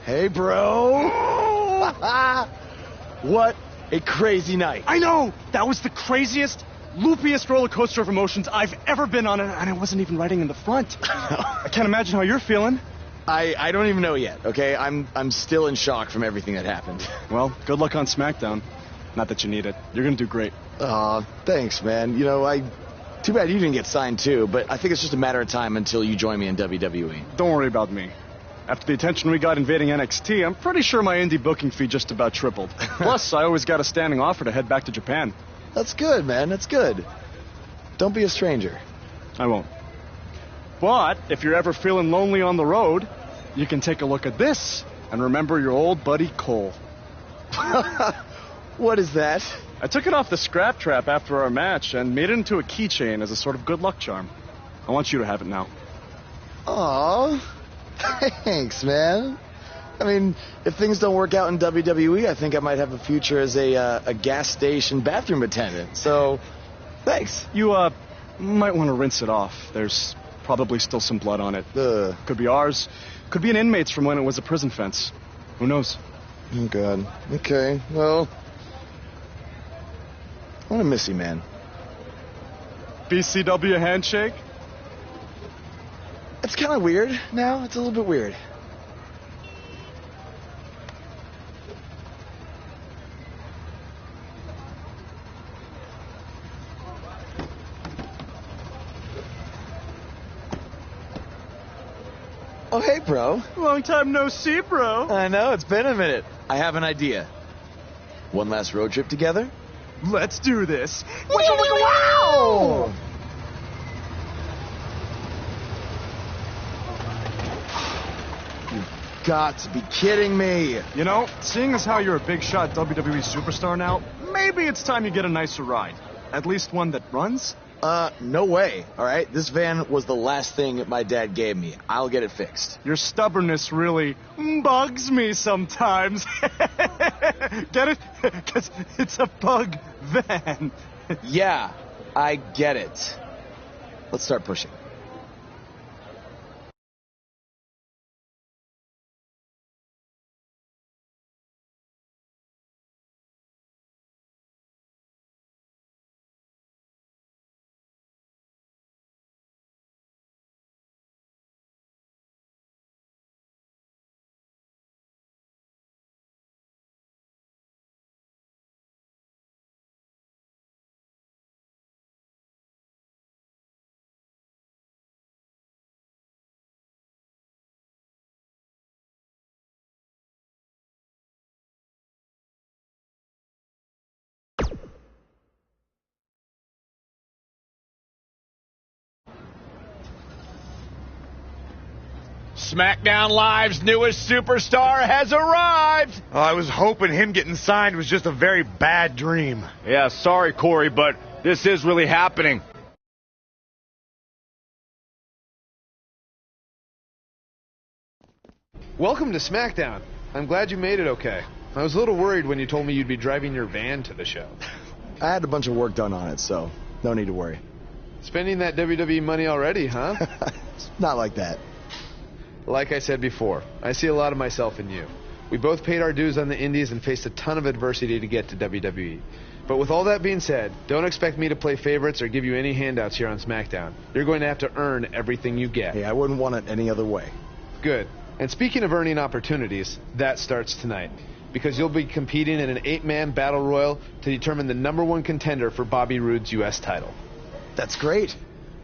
Hey, bro. What a crazy night. I know! That was the craziest, loopiest roller coaster of emotions I've ever been on, and I wasn't even riding in the front. I can't imagine how you're feeling. I don't even know yet, okay? I'm still in shock from everything that happened. Well, good luck on SmackDown. Not that you need it. You're gonna do great. Aw, thanks, man. You know, too bad you didn't get signed too, but I think it's just a matter of time until you join me in WWE. Don't worry about me. After the attention we got invading NXT, I'm pretty sure my indie booking fee just about tripled. Plus, I always got a standing offer to head back to Japan. That's good, man. That's good. Don't be a stranger. I won't. But if you're ever feeling lonely on the road, you can take a look at this and remember your old buddy Cole. What is that? I took it off the scrap trap after our match and made it into a keychain as a sort of good luck charm. I want you to have it now. Aw, thanks, man. I mean, if things don't work out in WWE, I think I might have a future as a gas station bathroom attendant. So, thanks. You, might want to rinse it off. There's probably still some blood on it. Could be ours. Could be an inmate's from when it was a prison fence. Who knows? Oh, God. Okay, well, I'm gonna miss you, man. BCW handshake? It's kind of weird now. It's a little bit weird. Oh, hey, bro. Long time no see, bro. I know, it's been a minute. I have an idea. One last road trip together? Let's do this. Wow! You've got to be kidding me. You know, seeing as how you're a big shot WWE superstar now, maybe it's time you get a nicer ride. At least one that runs? No way, all right? This van was the last thing my dad gave me. I'll get it fixed. Your stubbornness really bugs me sometimes. Get it? Because it's a bug van. Yeah, I get it. Let's start pushing. SmackDown Live's newest superstar has arrived. I was hoping him getting signed was just a very bad dream. Yeah, sorry, Corey, but this is really happening. Welcome to SmackDown. I'm glad you made it okay. I was a little worried when you told me you'd be driving your van to the show. I had a bunch of work done on it, so no need to worry. Spending that WWE money already, huh? Not like that. Like I said before, I see a lot of myself in you. We both paid our dues on the indies and faced a ton of adversity to get to WWE. But with all that being said, don't expect me to play favorites or give you any handouts here on SmackDown. You're going to have to earn everything you get. Hey, I wouldn't want it any other way. Good. And speaking of earning opportunities, that starts tonight. Because you'll be competing in an 8-man battle royal to determine the #1 contender for Bobby Roode's U.S. title. That's great.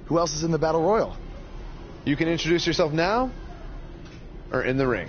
Who else is in the battle royal? You can introduce yourself now or in the ring.